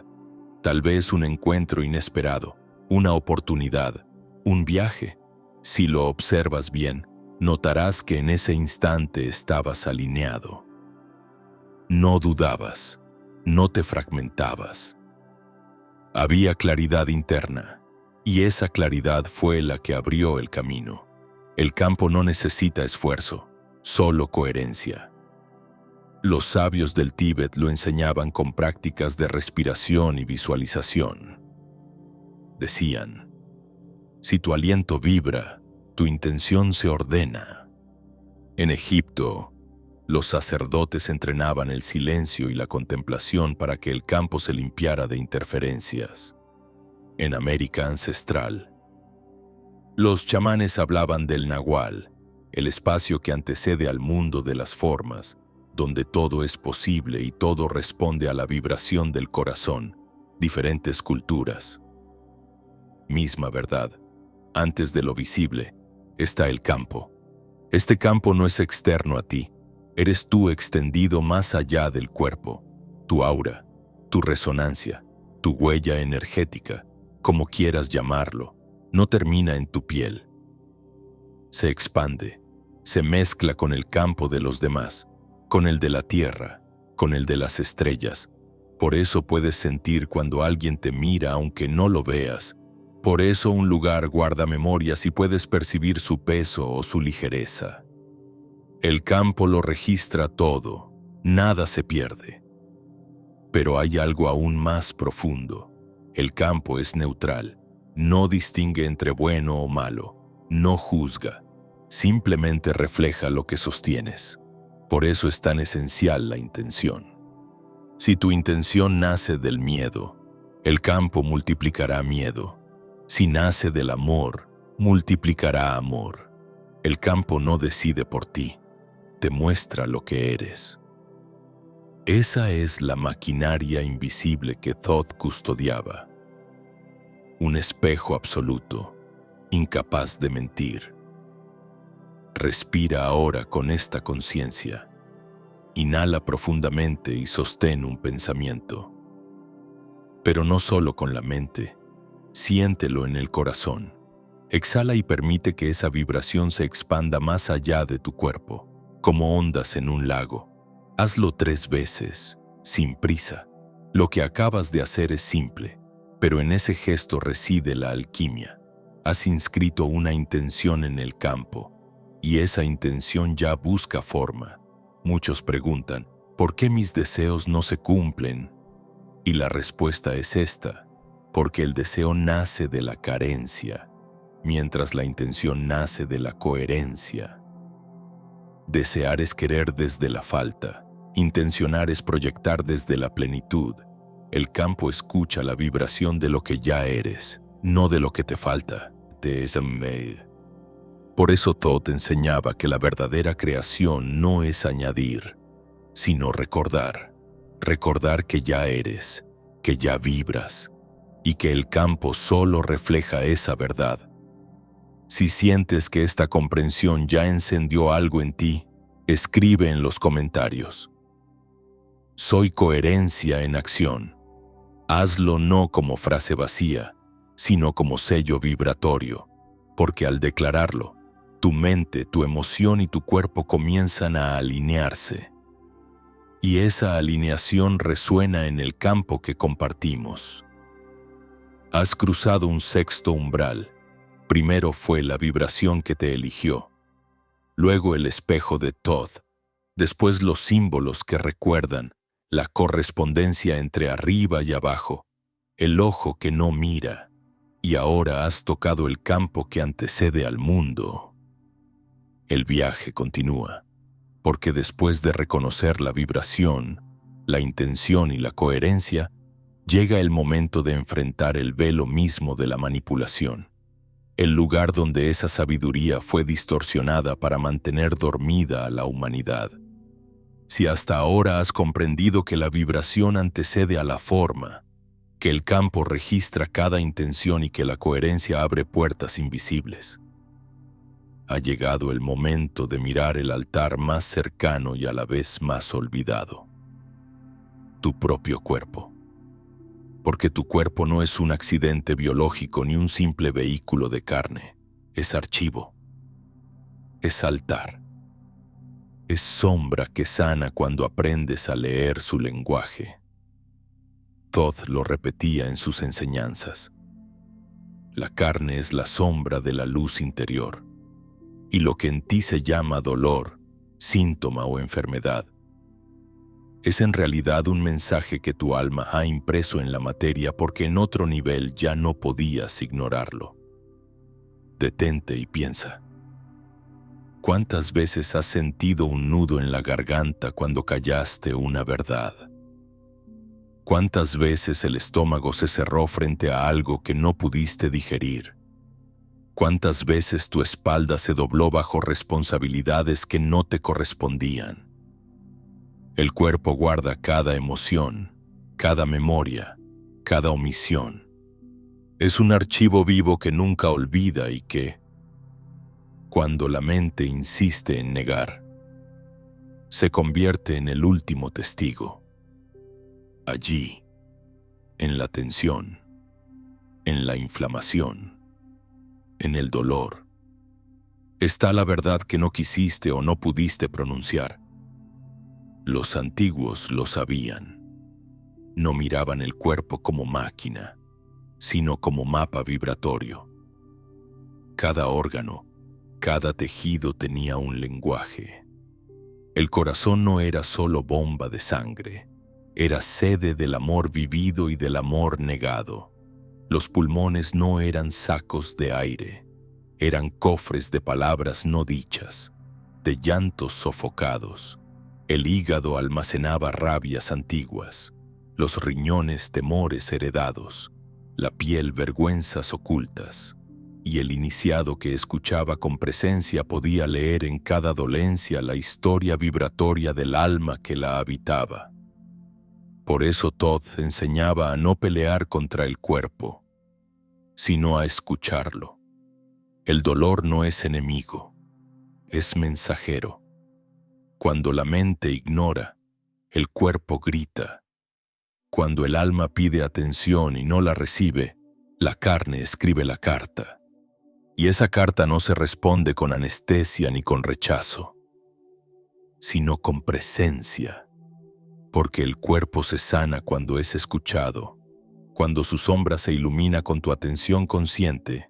Tal vez un encuentro inesperado, una oportunidad, un viaje. Si lo observas bien, notarás que en ese instante estabas alineado. No dudabas, no te fragmentabas. Había claridad interna, y esa claridad fue la que abrió el camino. El campo no necesita esfuerzo, solo coherencia. Los sabios del Tíbet lo enseñaban con prácticas de respiración y visualización. Decían: si tu aliento vibra, tu intención se ordena. En Egipto, los sacerdotes entrenaban el silencio y la contemplación para que el campo se limpiara de interferencias. En América ancestral, los chamanes hablaban del nahual, el espacio que antecede al mundo de las formas, donde todo es posible y todo responde a la vibración del corazón. Diferentes culturas. Misma verdad. Antes de lo visible está el campo. Este campo no es externo a ti. Eres tú extendido más allá del cuerpo. Tu aura, tu resonancia, tu huella energética, como quieras llamarlo, no termina en tu piel. Se expande, se mezcla con el campo de los demás, con el de la tierra, con el de las estrellas. Por eso puedes sentir cuando alguien te mira aunque no lo veas. Por eso un lugar guarda memorias y puedes percibir su peso o su ligereza. El campo lo registra todo, nada se pierde. Pero hay algo aún más profundo. El campo es neutral, no distingue entre bueno o malo, no juzga, simplemente refleja lo que sostienes. Por eso es tan esencial la intención. Si tu intención nace del miedo, el campo multiplicará miedo. Si nace del amor, multiplicará amor. El campo no decide por ti, te muestra lo que eres. Esa es la maquinaria invisible que Thoth custodiaba. Un espejo absoluto, incapaz de mentir. Respira ahora con esta conciencia. Inhala profundamente y sostén un pensamiento. Pero no solo con la mente, siéntelo en el corazón. Exhala y permite que esa vibración se expanda más allá de tu cuerpo, como ondas en un lago. Hazlo 3 veces, sin prisa. Lo que acabas de hacer es simple, pero en ese gesto reside la alquimia. Has inscrito una intención en el campo, y esa intención ya busca forma. Muchos preguntan, ¿por qué mis deseos no se cumplen? Y la respuesta es esta, porque el deseo nace de la carencia, mientras la intención nace de la coherencia. Desear es querer desde la falta, intencionar es proyectar desde la plenitud. El campo escucha la vibración de lo que ya eres, no de lo que te falta. Por eso Thoth enseñaba que la verdadera creación no es añadir, sino recordar. Recordar que ya eres, que ya vibras, y que el campo solo refleja esa verdad. Si sientes que esta comprensión ya encendió algo en ti, escribe en los comentarios. Soy coherencia en acción. Hazlo no como frase vacía, sino como sello vibratorio, porque al declararlo, tu mente, tu emoción y tu cuerpo comienzan a alinearse. Y esa alineación resuena en el campo que compartimos. Has cruzado un 6º umbral. Primero fue la vibración que te eligió, luego el espejo de Thoth, después los símbolos que recuerdan, la correspondencia entre arriba y abajo, el ojo que no mira, y ahora has tocado el campo que antecede al mundo. El viaje continúa, porque después de reconocer la vibración, la intención y la coherencia, llega el momento de enfrentar el velo mismo de la manipulación. El lugar donde esa sabiduría fue distorsionada para mantener dormida a la humanidad. Si hasta ahora has comprendido que la vibración antecede a la forma, que el campo registra cada intención y que la coherencia abre puertas invisibles, ha llegado el momento de mirar el altar más cercano y a la vez más olvidado. Tu propio cuerpo. Porque tu cuerpo no es un accidente biológico ni un simple vehículo de carne. Es archivo. Es altar. Es sombra que sana cuando aprendes a leer su lenguaje. Thoth lo repetía en sus enseñanzas. La carne es la sombra de la luz interior. Y lo que en ti se llama dolor, síntoma o enfermedad, es en realidad un mensaje que tu alma ha impreso en la materia porque en otro nivel ya no podías ignorarlo. Detente y piensa. ¿Cuántas veces has sentido un nudo en la garganta cuando callaste una verdad? ¿Cuántas veces el estómago se cerró frente a algo que no pudiste digerir? ¿Cuántas veces tu espalda se dobló bajo responsabilidades que no te correspondían? El cuerpo guarda cada emoción, cada memoria, cada omisión. Es un archivo vivo que nunca olvida y que, cuando la mente insiste en negar, se convierte en el último testigo. Allí, en la tensión, en la inflamación, en el dolor, está la verdad que no quisiste o no pudiste pronunciar. Los antiguos lo sabían. No miraban el cuerpo como máquina, sino como mapa vibratorio. Cada órgano, cada tejido tenía un lenguaje. El corazón no era solo bomba de sangre, era sede del amor vivido y del amor negado. Los pulmones no eran sacos de aire, Eran cofres de palabras no dichas, de llantos sofocados. El hígado almacenaba rabias antiguas, los riñones temores heredados, la piel vergüenzas ocultas, y el iniciado que escuchaba con presencia podía leer en cada dolencia la historia vibratoria del alma que la habitaba. Por eso Todd enseñaba a no pelear contra el cuerpo, sino a escucharlo. El dolor no es enemigo, es mensajero. Cuando la mente ignora, el cuerpo grita. Cuando el alma pide atención y no la recibe, la carne escribe la carta. Y esa carta no se responde con anestesia ni con rechazo, sino con presencia, porque el cuerpo se sana cuando es escuchado, cuando su sombra se ilumina con tu atención consciente.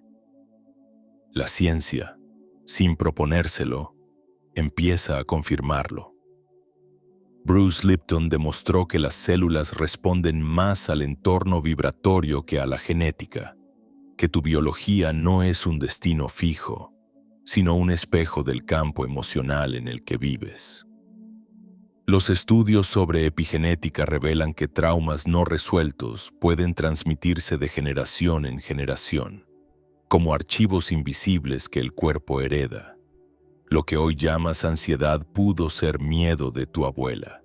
La ciencia, sin proponérselo, empieza a confirmarlo. Bruce Lipton demostró que las células responden más al entorno vibratorio que a la genética, que tu biología no es un destino fijo, sino un espejo del campo emocional en el que vives. Los estudios sobre epigenética revelan que traumas no resueltos pueden transmitirse de generación en generación, como archivos invisibles que el cuerpo hereda. Lo que hoy llamas ansiedad pudo ser miedo de tu abuela.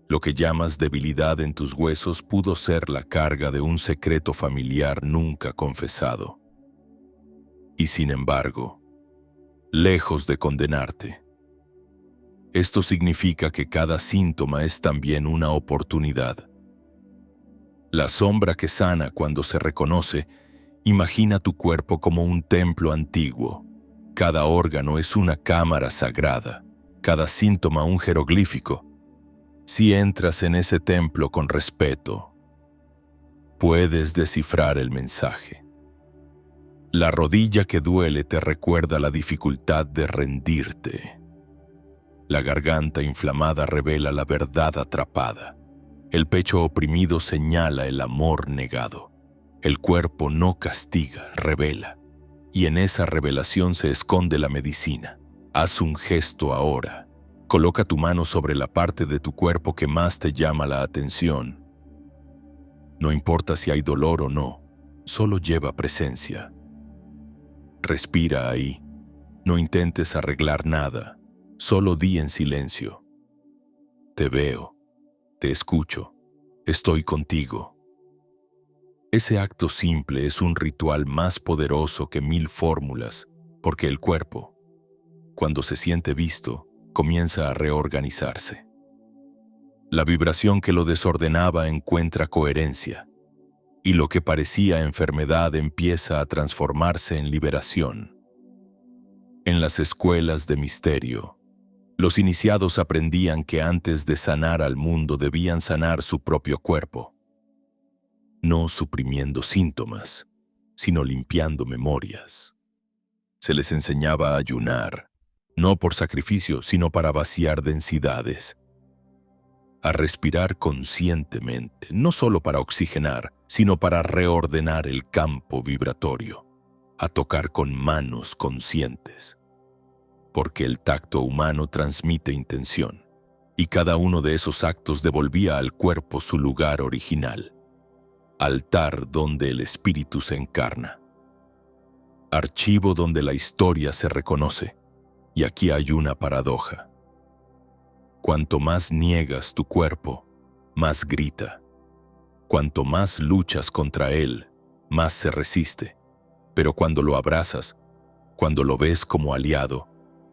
Lo que llamas debilidad en tus huesos pudo ser la carga de un secreto familiar nunca confesado. Y sin embargo, lejos de condenarte, esto significa que cada síntoma es también una oportunidad. La sombra que sana cuando se reconoce, imagina tu cuerpo como un templo antiguo. Cada órgano es una cámara sagrada, cada síntoma un jeroglífico. Si entras en ese templo con respeto, puedes descifrar el mensaje. La rodilla que duele te recuerda la dificultad de rendirte. La garganta inflamada revela la verdad atrapada. El pecho oprimido señala el amor negado. El cuerpo no castiga, revela. Y en esa revelación se esconde la medicina. Haz un gesto ahora. Coloca tu mano sobre la parte de tu cuerpo que más te llama la atención. No importa si hay dolor o no, solo lleva presencia. Respira ahí. No intentes arreglar nada, solo di en silencio. Te veo, te escucho, estoy contigo. Ese acto simple es un ritual más poderoso que 1000 fórmulas, porque el cuerpo, cuando se siente visto, comienza a reorganizarse. La vibración que lo desordenaba encuentra coherencia, y lo que parecía enfermedad empieza a transformarse en liberación. En las escuelas de misterio, los iniciados aprendían que antes de sanar al mundo debían sanar su propio cuerpo, no suprimiendo síntomas, sino limpiando memorias. Se les enseñaba a ayunar, no por sacrificio, sino para vaciar densidades. A respirar conscientemente, no solo para oxigenar, sino para reordenar el campo vibratorio. A tocar con manos conscientes. Porque el tacto humano transmite intención, y cada uno de esos actos devolvía al cuerpo su lugar original. Altar donde el espíritu se encarna. Archivo donde la historia se reconoce. Y aquí hay una paradoja. Cuanto más niegas tu cuerpo, más grita. Cuanto más luchas contra él, más se resiste. Pero cuando lo abrazas, cuando lo ves como aliado,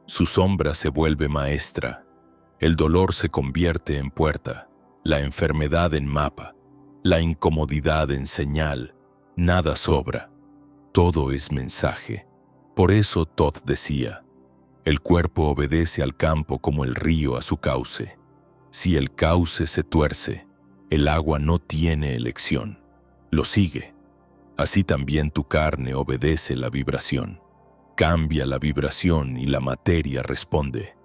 su sombra se vuelve maestra. El dolor se convierte en puerta, la enfermedad en mapa, la incomodidad en señal. Nada sobra, todo es mensaje. Por eso Todd decía, el cuerpo obedece al campo como el río a su cauce. Si el cauce se tuerce, el agua no tiene elección, lo sigue. Así también tu carne obedece la vibración. Cambia la vibración y la materia responde.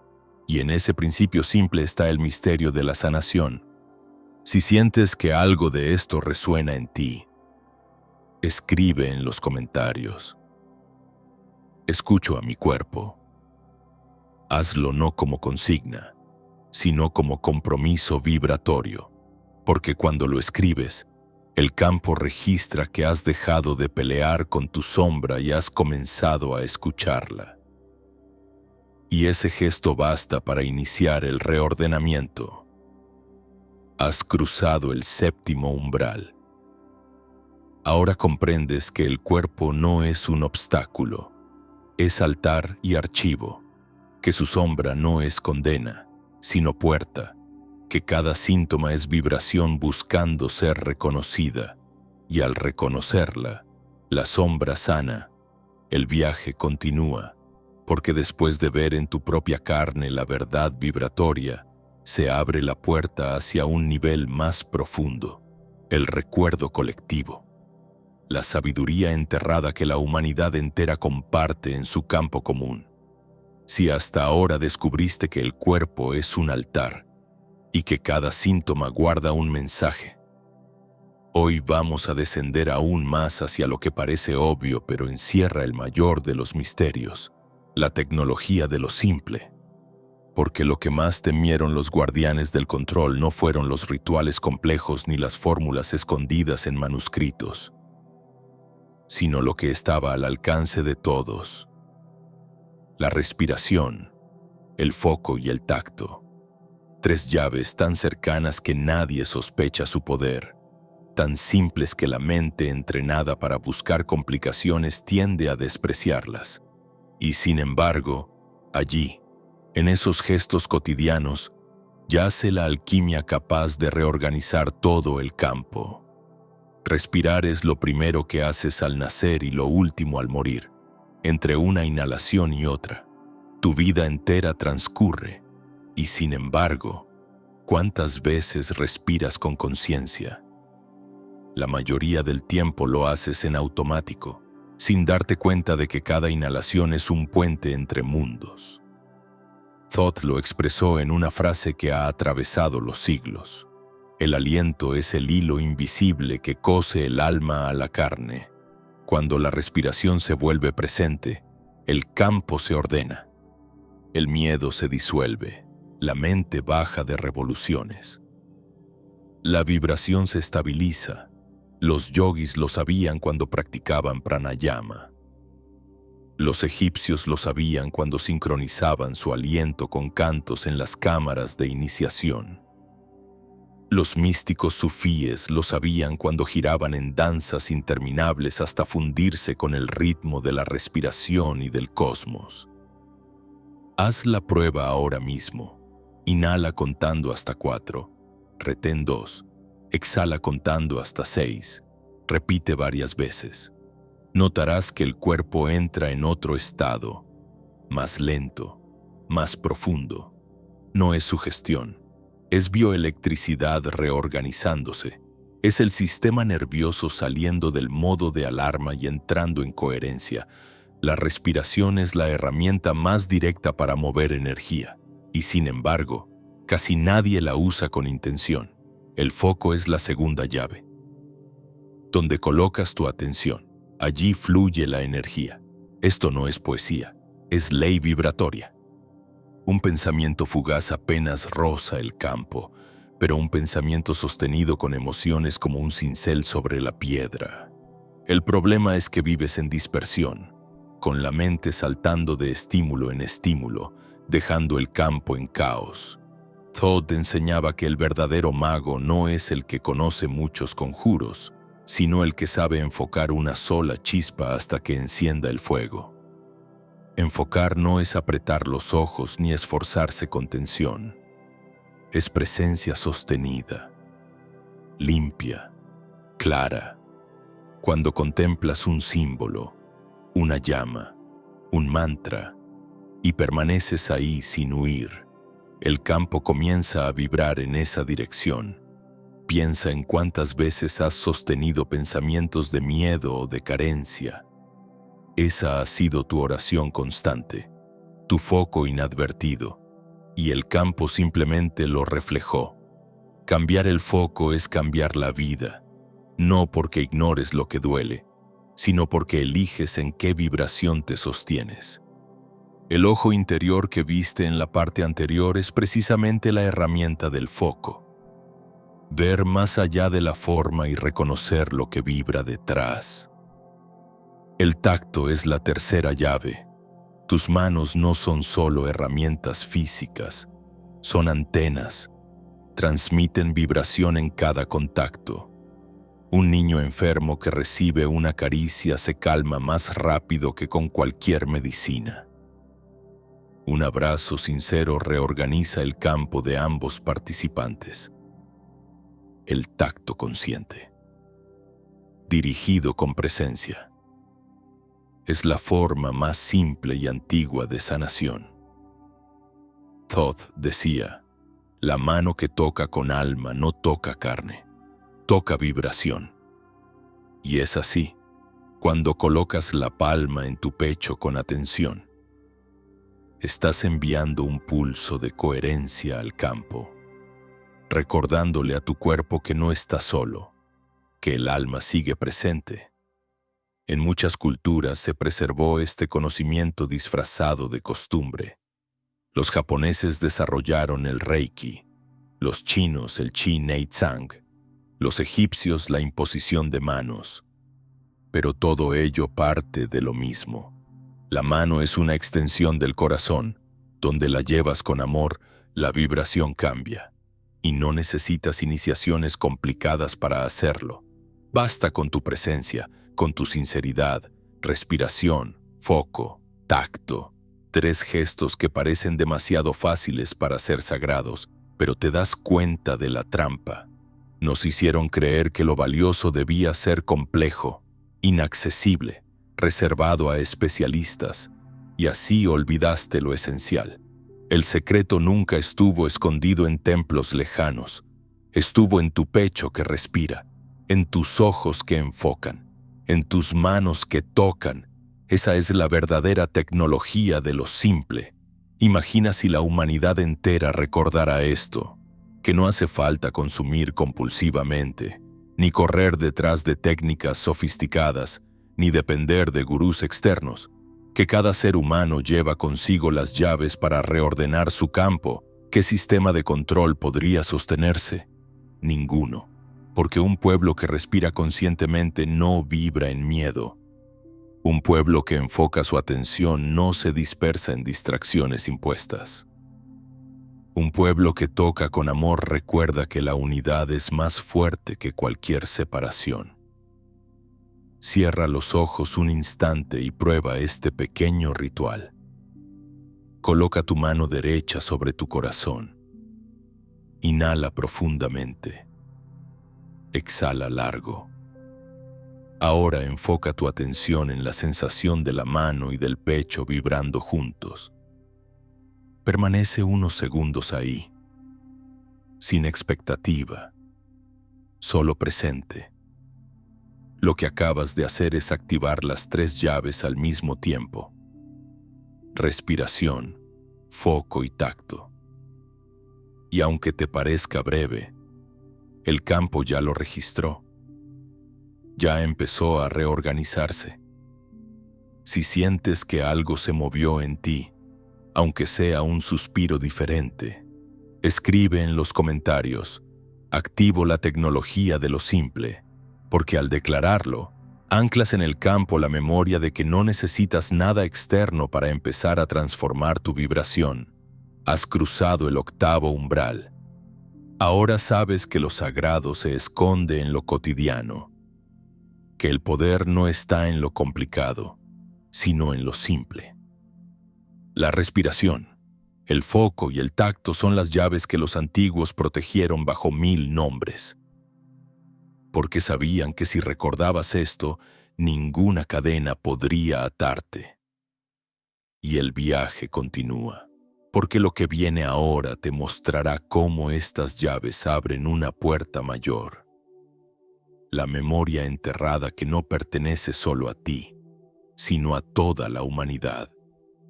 Y en ese principio simple está el misterio de la sanación. Si sientes que algo de esto resuena en ti, escribe en los comentarios. Escucho a mi cuerpo. Hazlo no como consigna, sino como compromiso vibratorio, porque cuando lo escribes, el campo registra que has dejado de pelear con tu sombra y has comenzado a escucharla. Y ese gesto basta para iniciar el reordenamiento. Has cruzado el séptimo umbral. Ahora comprendes que el cuerpo no es un obstáculo, es altar y archivo, que su sombra no es condena, sino puerta, que cada síntoma es vibración buscando ser reconocida, y al reconocerla, la sombra sana, el viaje continúa, porque después de ver en tu propia carne la verdad vibratoria, se abre la puerta hacia un nivel más profundo, el recuerdo colectivo, la sabiduría enterrada que la humanidad entera comparte en su campo común. Si hasta ahora descubriste que el cuerpo es un altar y que cada síntoma guarda un mensaje, hoy vamos a descender aún más hacia lo que parece obvio pero encierra el mayor de los misterios, la tecnología de lo simple. Porque lo que más temieron los guardianes del control no fueron los rituales complejos ni las fórmulas escondidas en manuscritos, sino lo que estaba al alcance de todos: la respiración, el foco y el tacto. 3 llaves tan cercanas que nadie sospecha su poder, tan simples que la mente entrenada para buscar complicaciones tiende a despreciarlas. Y sin embargo, allí, en esos gestos cotidianos, yace la alquimia capaz de reorganizar todo el campo. Respirar es lo primero que haces al nacer y lo último al morir. Entre una inhalación y otra, tu vida entera transcurre. Y sin embargo, ¿cuántas veces respiras con conciencia? La mayoría del tiempo lo haces en automático, sin darte cuenta de que cada inhalación es un puente entre mundos. Thoth lo expresó en una frase que ha atravesado los siglos: el aliento es el hilo invisible que cose el alma a la carne. Cuando la respiración se vuelve presente, el campo se ordena. El miedo se disuelve, la mente baja de revoluciones. La vibración se estabiliza. Los yogis lo sabían cuando practicaban pranayama. Los egipcios lo sabían cuando sincronizaban su aliento con cantos en las cámaras de iniciación. Los místicos sufíes lo sabían cuando giraban en danzas interminables hasta fundirse con el ritmo de la respiración y del cosmos. Haz la prueba ahora mismo. Inhala contando hasta 4, retén 2, exhala contando hasta 6, repite varias veces. Notarás que el cuerpo entra en otro estado, más lento, más profundo. No es sugestión, es bioelectricidad reorganizándose. Es el sistema nervioso saliendo del modo de alarma y entrando en coherencia. La respiración es la herramienta más directa para mover energía, y sin embargo, casi nadie la usa con intención. El foco es la segunda llave. Donde colocas tu atención, allí fluye la energía. Esto no es poesía, es ley vibratoria. Un pensamiento fugaz apenas roza el campo, pero un pensamiento sostenido con emociones como un cincel sobre la piedra. El problema es que vives en dispersión, con la mente saltando de estímulo en estímulo, dejando el campo en caos. Thoth enseñaba que el verdadero mago no es el que conoce muchos conjuros, sino el que sabe enfocar una sola chispa hasta que encienda el fuego. Enfocar no es apretar los ojos ni esforzarse con tensión. Es presencia sostenida, limpia, clara. Cuando contemplas un símbolo, una llama, un mantra, y permaneces ahí sin huir, el campo comienza a vibrar en esa dirección. Piensa en cuántas veces has sostenido pensamientos de miedo o de carencia. Esa ha sido tu oración constante, tu foco inadvertido, y el campo simplemente lo reflejó. Cambiar el foco es cambiar la vida, no porque ignores lo que duele, sino porque eliges en qué vibración te sostienes. El ojo interior que viste en la parte anterior es precisamente la herramienta del foco. Ver más allá de la forma y reconocer lo que vibra detrás. El tacto es la tercera llave. Tus manos no son solo herramientas físicas, son antenas. Transmiten vibración en cada contacto. Un niño enfermo que recibe una caricia se calma más rápido que con cualquier medicina. Un abrazo sincero reorganiza el campo de ambos participantes. El tacto consciente, dirigido con presencia, es la forma más simple y antigua de sanación. Thoth decía, la mano que toca con alma no toca carne, toca vibración. Y es así, cuando colocas la palma en tu pecho con atención, estás enviando un pulso de coherencia al campo, recordándole a tu cuerpo que no está solo, que el alma sigue presente. En muchas culturas se preservó este conocimiento disfrazado de costumbre. Los japoneses desarrollaron el Reiki, los chinos el Chi Nei Tsang, los egipcios la imposición de manos. Pero todo ello parte de lo mismo. La mano es una extensión del corazón. Donde la llevas con amor, la vibración cambia. Y no necesitas iniciaciones complicadas para hacerlo. Basta con tu presencia, con tu sinceridad, respiración, foco, tacto. 3 gestos que parecen demasiado fáciles para ser sagrados, pero te das cuenta de la trampa. Nos hicieron creer que lo valioso debía ser complejo, inaccesible, reservado a especialistas, y así olvidaste lo esencial. El secreto nunca estuvo escondido en templos lejanos, estuvo en tu pecho que respira, en tus ojos que enfocan, en tus manos que tocan. Esa es la verdadera tecnología de lo simple. Imagina si la humanidad entera recordara esto, que no hace falta consumir compulsivamente, ni correr detrás de técnicas sofisticadas, ni depender de gurús externos, que cada ser humano lleva consigo las llaves para reordenar su campo. ¿Qué sistema de control podría sostenerse? Ninguno, porque un pueblo que respira conscientemente no vibra en miedo. Un pueblo que enfoca su atención no se dispersa en distracciones impuestas. Un pueblo que toca con amor recuerda que la unidad es más fuerte que cualquier separación. Cierra los ojos un instante y prueba este pequeño ritual. Coloca tu mano derecha sobre tu corazón. Inhala profundamente. Exhala largo. Ahora enfoca tu atención en la sensación de la mano y del pecho vibrando juntos. Permanece unos segundos ahí, sin expectativa, solo presente. Lo que acabas de hacer es activar las 3 llaves al mismo tiempo: respiración, foco y tacto. Y aunque te parezca breve, el campo ya lo registró. Ya empezó a reorganizarse. Si sientes que algo se movió en ti, aunque sea un suspiro diferente, escribe en los comentarios: activo la tecnología de lo simple, porque al declararlo, anclas en el campo la memoria de que no necesitas nada externo para empezar a transformar tu vibración. Has cruzado el 8º umbral. Ahora sabes que lo sagrado se esconde en lo cotidiano, que el poder no está en lo complicado, sino en lo simple. La respiración, el foco y el tacto son las llaves que los antiguos protegieron bajo 1000 nombres. Porque sabían que si recordabas esto, ninguna cadena podría atarte. Y el viaje continúa, porque lo que viene ahora te mostrará cómo estas llaves abren una puerta mayor. La memoria enterrada que no pertenece solo a ti, sino a toda la humanidad.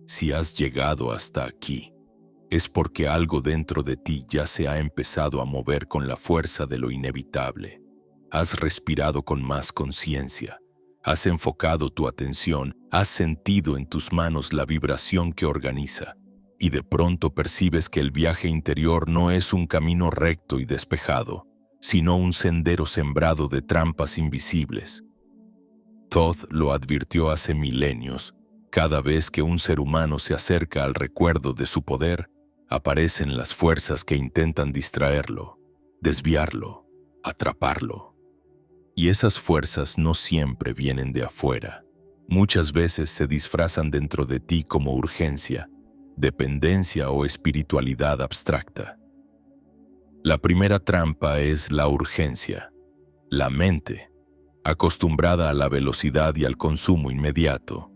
Si has llegado hasta aquí, es porque algo dentro de ti ya se ha empezado a mover con la fuerza de lo inevitable. Has respirado con más conciencia, Has enfocado tu atención, has sentido en tus manos la vibración que organiza, y de pronto percibes que el viaje interior no es un camino recto y despejado, sino un sendero sembrado de trampas invisibles. Thoth lo advirtió hace milenios. Cada vez que un ser humano se acerca al recuerdo de su poder, aparecen las fuerzas que intentan distraerlo, desviarlo, atraparlo. Y esas fuerzas no siempre vienen de afuera. Muchas veces se disfrazan dentro de ti como urgencia, dependencia o espiritualidad abstracta. La primera trampa es la urgencia. La mente, acostumbrada a la velocidad y al consumo inmediato,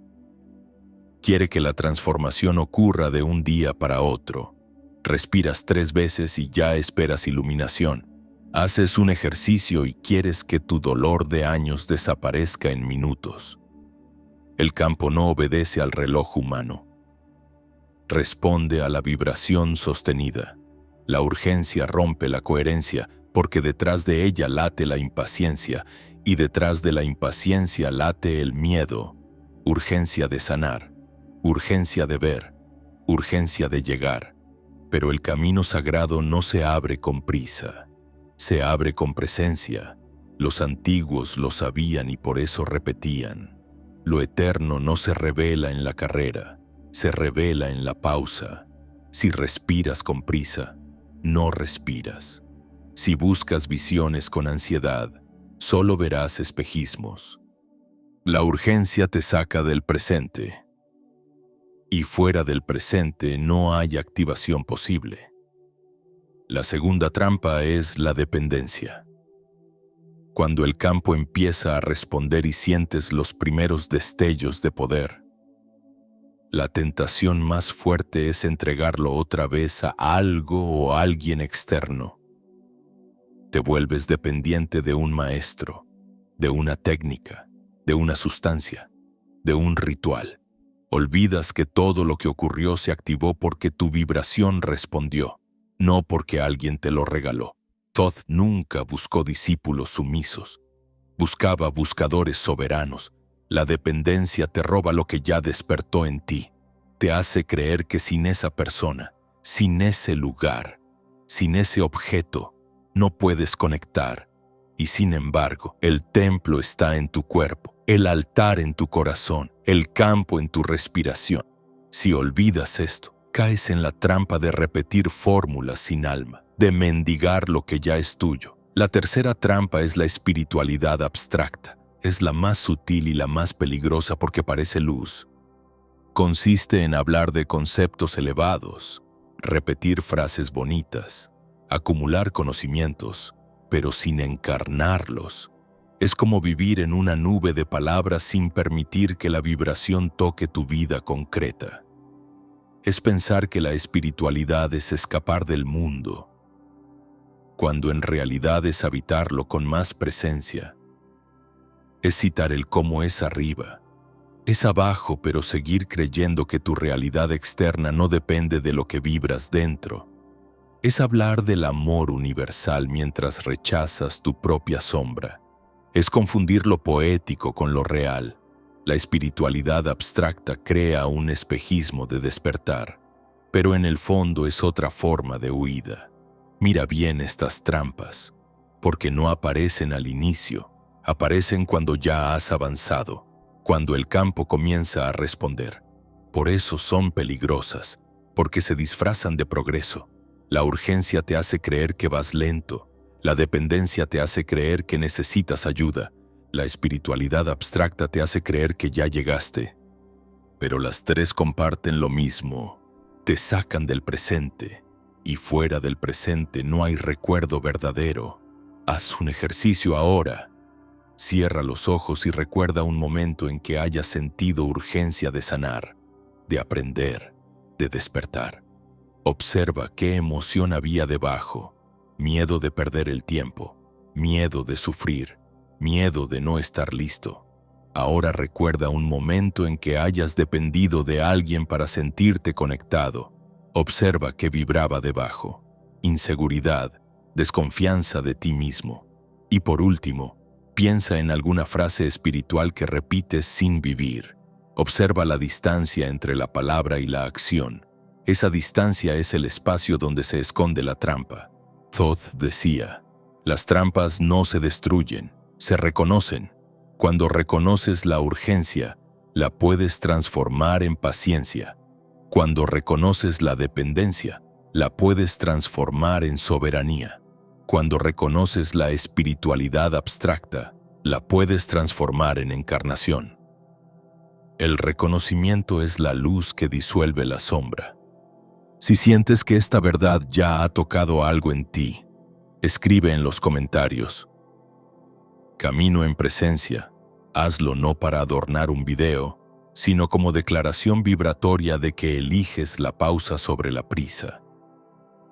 quiere que la transformación ocurra de un día para otro. Respiras 3 veces y ya esperas iluminación. Haces un ejercicio y quieres que tu dolor de años desaparezca en minutos. El campo no obedece al reloj humano. Responde a la vibración sostenida. La urgencia rompe la coherencia porque detrás de ella late la impaciencia y detrás de la impaciencia late el miedo. Urgencia de sanar, urgencia de ver, urgencia de llegar. Pero el camino sagrado no se abre con prisa, se abre con presencia. Los antiguos lo sabían y por eso repetían. Lo eterno no se revela en la carrera, se revela en la pausa. Si respiras con prisa, no respiras. Si buscas visiones con ansiedad, solo verás espejismos. La urgencia te saca del presente. Y fuera del presente no hay activación posible. La segunda trampa es la dependencia. Cuando el campo empieza a responder y sientes los primeros destellos de poder, la tentación más fuerte es entregarlo otra vez a algo o alguien externo. Te vuelves dependiente de un maestro, de una técnica, de una sustancia, de un ritual. Olvidas que todo lo que ocurrió se activó porque tu vibración respondió, no porque alguien te lo regaló. Thoth nunca buscó discípulos sumisos, buscaba buscadores soberanos. La dependencia te roba lo que ya despertó en ti. Te hace creer que sin esa persona, sin ese lugar, sin ese objeto, no puedes conectar. Y sin embargo, el templo está en tu cuerpo, el altar en tu corazón, el campo en tu respiración. Si olvidas esto, caes en la trampa de repetir fórmulas sin alma, de mendigar lo que ya es tuyo. La tercera trampa es la espiritualidad abstracta. Es la más sutil y la más peligrosa porque parece luz. Consiste en hablar de conceptos elevados, repetir frases bonitas, acumular conocimientos, pero sin encarnarlos. Es como vivir en una nube de palabras sin permitir que la vibración toque tu vida concreta. Es pensar que la espiritualidad es escapar del mundo, cuando en realidad es habitarlo con más presencia. Es citar el cómo es arriba, es abajo, pero seguir creyendo que tu realidad externa no depende de lo que vibras dentro. Es hablar del amor universal mientras rechazas tu propia sombra. Es confundir lo poético con lo real. La espiritualidad abstracta crea un espejismo de despertar, pero en el fondo es otra forma de huida. Mira bien estas trampas, porque no aparecen al inicio. Aparecen cuando ya has avanzado, cuando el campo comienza a responder. Por eso son peligrosas, porque se disfrazan de progreso. La urgencia te hace creer que vas lento. La dependencia te hace creer que necesitas ayuda. La espiritualidad abstracta te hace creer que ya llegaste. Pero las tres comparten lo mismo. Te sacan del presente, y fuera del presente no hay recuerdo verdadero. Haz un ejercicio ahora. Cierra los ojos y recuerda un momento en que hayas sentido urgencia de sanar, de aprender, de despertar. Observa qué emoción había debajo. Miedo de perder el tiempo, miedo de sufrir, miedo de no estar listo. Ahora recuerda un momento en que hayas dependido de alguien para sentirte conectado. Observa qué vibraba debajo. Inseguridad, desconfianza de ti mismo. Y por último, Piensa en alguna frase espiritual que repites sin vivir. Observa la distancia entre la palabra y la acción. Esa distancia es el espacio donde se esconde la trampa. Thoth decía, las trampas no se destruyen, se reconocen. Cuando reconoces la urgencia, la puedes transformar en paciencia. Cuando reconoces la dependencia, la puedes transformar en soberanía. Cuando reconoces la espiritualidad abstracta, la puedes transformar en encarnación. El reconocimiento es la luz que disuelve la sombra. Si sientes que esta verdad ya ha tocado algo en ti, escribe en los comentarios. Camino en presencia, hazlo no para adornar un video, sino como declaración vibratoria de que eliges la pausa sobre la prisa,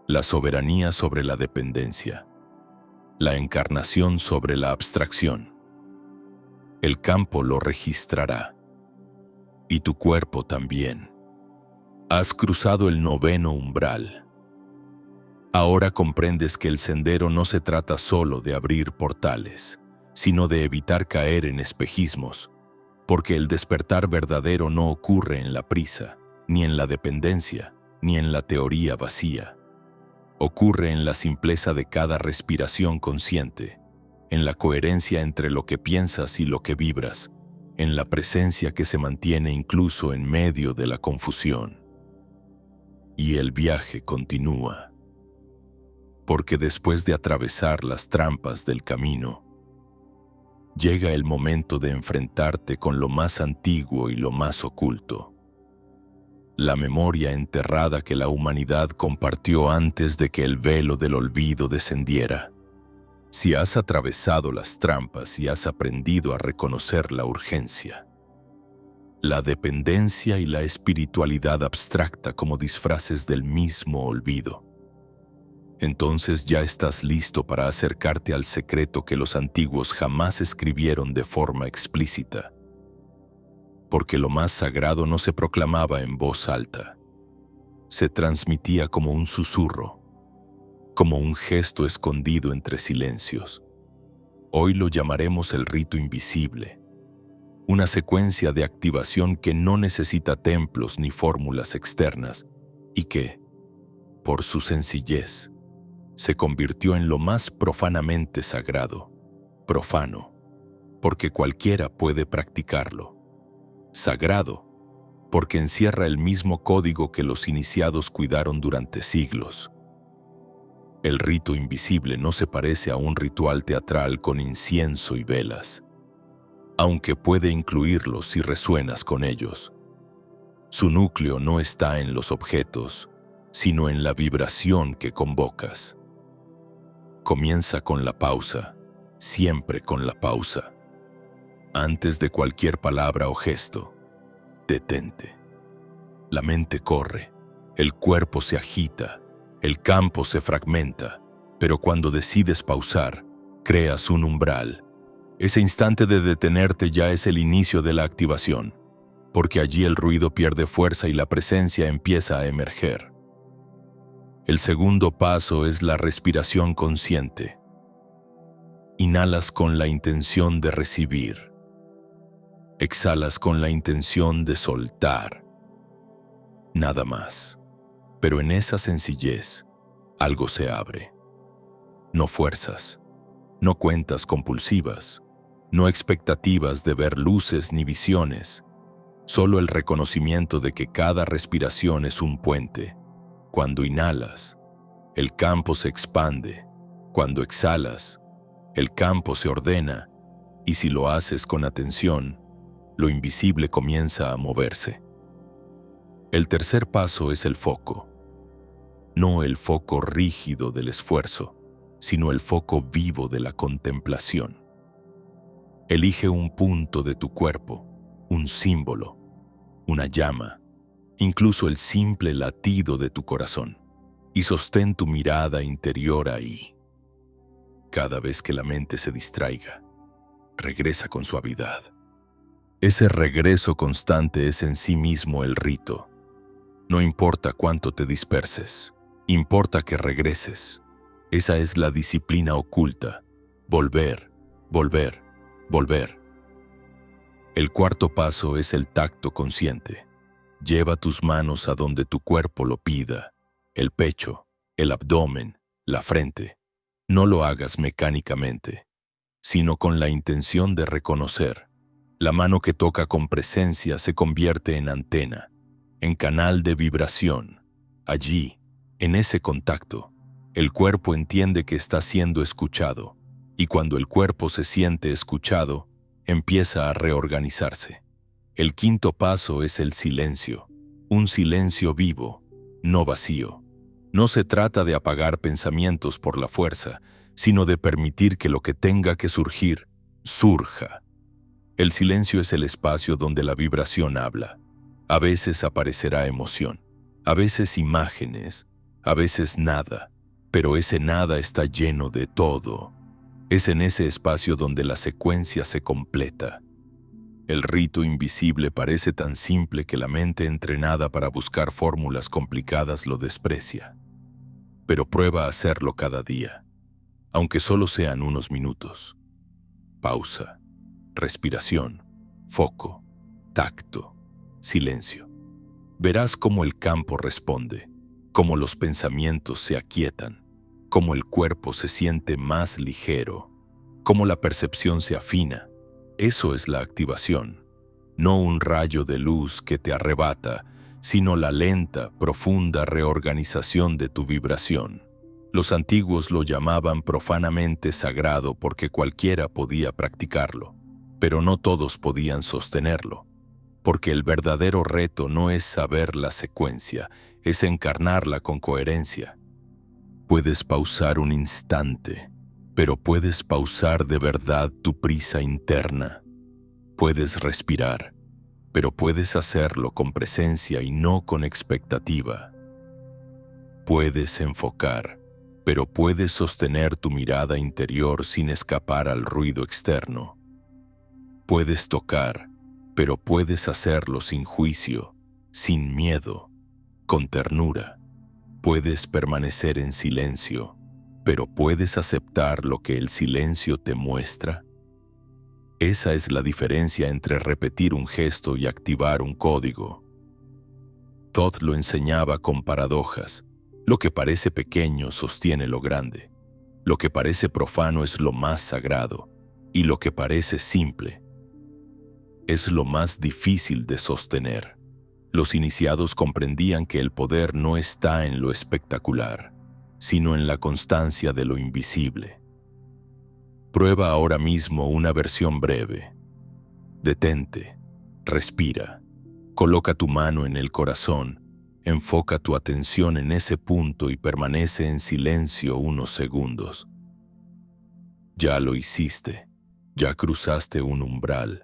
la soberanía sobre la dependencia, la encarnación sobre la abstracción. El campo lo registrará, y tu cuerpo también. Has cruzado el 9º umbral. Ahora comprendes que el sendero no se trata solo de abrir portales, sino de evitar caer en espejismos, porque el despertar verdadero no ocurre en la prisa, ni en la dependencia, ni en la teoría vacía. Ocurre en la simpleza de cada respiración consciente, en la coherencia entre lo que piensas y lo que vibras, en la presencia que se mantiene incluso en medio de la confusión. Y el viaje continúa. Porque después de atravesar las trampas del camino, llega el momento de enfrentarte con lo más antiguo y lo más oculto. La memoria enterrada que la humanidad compartió antes de que el velo del olvido descendiera. Si has atravesado las trampas y has aprendido a reconocer la urgencia, la dependencia y la espiritualidad abstracta como disfraces del mismo olvido, entonces ya estás listo para acercarte al secreto que los antiguos jamás escribieron de forma explícita. Porque lo más sagrado no se proclamaba en voz alta, se transmitía como un susurro, como un gesto escondido entre silencios. Hoy lo llamaremos el rito invisible, una secuencia de activación que no necesita templos ni fórmulas externas y que, por su sencillez, se convirtió en lo más profanamente sagrado, profano, porque cualquiera puede practicarlo. Sagrado, porque encierra el mismo código que los iniciados cuidaron durante siglos. El rito invisible no se parece a un ritual teatral con incienso y velas, aunque puede incluirlos si resuenas con ellos. Su núcleo no está en los objetos, sino en la vibración que convocas. Comienza con la pausa, siempre con la pausa. Antes de cualquier palabra o gesto, detente. La mente corre, el cuerpo se agita, el campo se fragmenta, pero cuando decides pausar, creas un umbral. Ese instante de detenerte ya es el inicio de la activación, porque allí el ruido pierde fuerza y la presencia empieza a emerger. El segundo paso es la respiración consciente. Inhalas con la intención de recibir. Exhalas con la intención de soltar. Nada más. Pero en esa sencillez, algo se abre. No fuerzas, no cuentas compulsivas, no expectativas de ver luces ni visiones, solo el reconocimiento de que cada respiración es un puente. Cuando inhalas, el campo se expande. Cuando exhalas, el campo se ordena. Y si lo haces con atención, lo invisible comienza a moverse. El tercer paso es el foco. No el foco rígido del esfuerzo, sino el foco vivo de la contemplación. Elige un punto de tu cuerpo, un símbolo, una llama, incluso el simple latido de tu corazón, y sostén tu mirada interior ahí. Cada vez que la mente se distraiga, regresa con suavidad. Ese regreso constante es en sí mismo el rito. No importa cuánto te disperses, importa que regreses. Esa es la disciplina oculta. Volver, volver, Volver. El cuarto paso es el tacto consciente. Lleva tus manos a donde tu cuerpo lo pida, el pecho, el abdomen, la frente. No lo hagas mecánicamente, sino con la intención de reconocer. La mano que toca con presencia se convierte en antena, en canal de vibración. Allí, en ese contacto, el cuerpo entiende que está siendo escuchado, y cuando el cuerpo se siente escuchado, empieza a reorganizarse. El quinto paso es el silencio, un silencio vivo, no vacío. No se trata de apagar pensamientos por la fuerza, sino de permitir que lo que tenga que surgir, surja. El silencio es el espacio donde la vibración habla. A veces aparecerá emoción, a veces imágenes, a veces nada, pero ese nada está lleno de todo. Es en ese espacio donde la secuencia se completa. El rito invisible parece tan simple que la mente entrenada para buscar fórmulas complicadas lo desprecia. Pero prueba a hacerlo cada día, aunque solo sean unos minutos. Pausa, respiración, foco, tacto, silencio. Verás cómo el campo responde, cómo los pensamientos se aquietan, cómo el cuerpo se siente más ligero, cómo la percepción se afina. Eso es la activación, no un rayo de luz que te arrebata, sino la lenta, profunda reorganización de tu vibración. Los antiguos lo llamaban profanamente sagrado porque cualquiera podía practicarlo, pero no todos podían sostenerlo, porque el verdadero reto no es saber la secuencia, es encarnarla con coherencia. Puedes pausar un instante, pero puedes pausar de verdad tu prisa interna. Puedes respirar, pero puedes hacerlo con presencia y no con expectativa. Puedes enfocar, pero puedes sostener tu mirada interior sin escapar al ruido externo. Puedes tocar, pero puedes hacerlo sin juicio, sin miedo, con ternura. Puedes permanecer en silencio, pero puedes aceptar lo que el silencio te muestra. Esa es la diferencia entre repetir un gesto y activar un código. Todd lo enseñaba con paradojas. Lo que parece pequeño sostiene lo grande. Lo que parece profano es lo más sagrado, y lo que parece simple es lo más difícil de sostener. Los iniciados comprendían que el poder no está en lo espectacular, sino en la constancia de lo invisible. Prueba ahora mismo una versión breve. Detente, respira, coloca tu mano en el corazón, enfoca tu atención en ese punto y permanece en silencio unos segundos. Ya lo hiciste, ya cruzaste un umbral.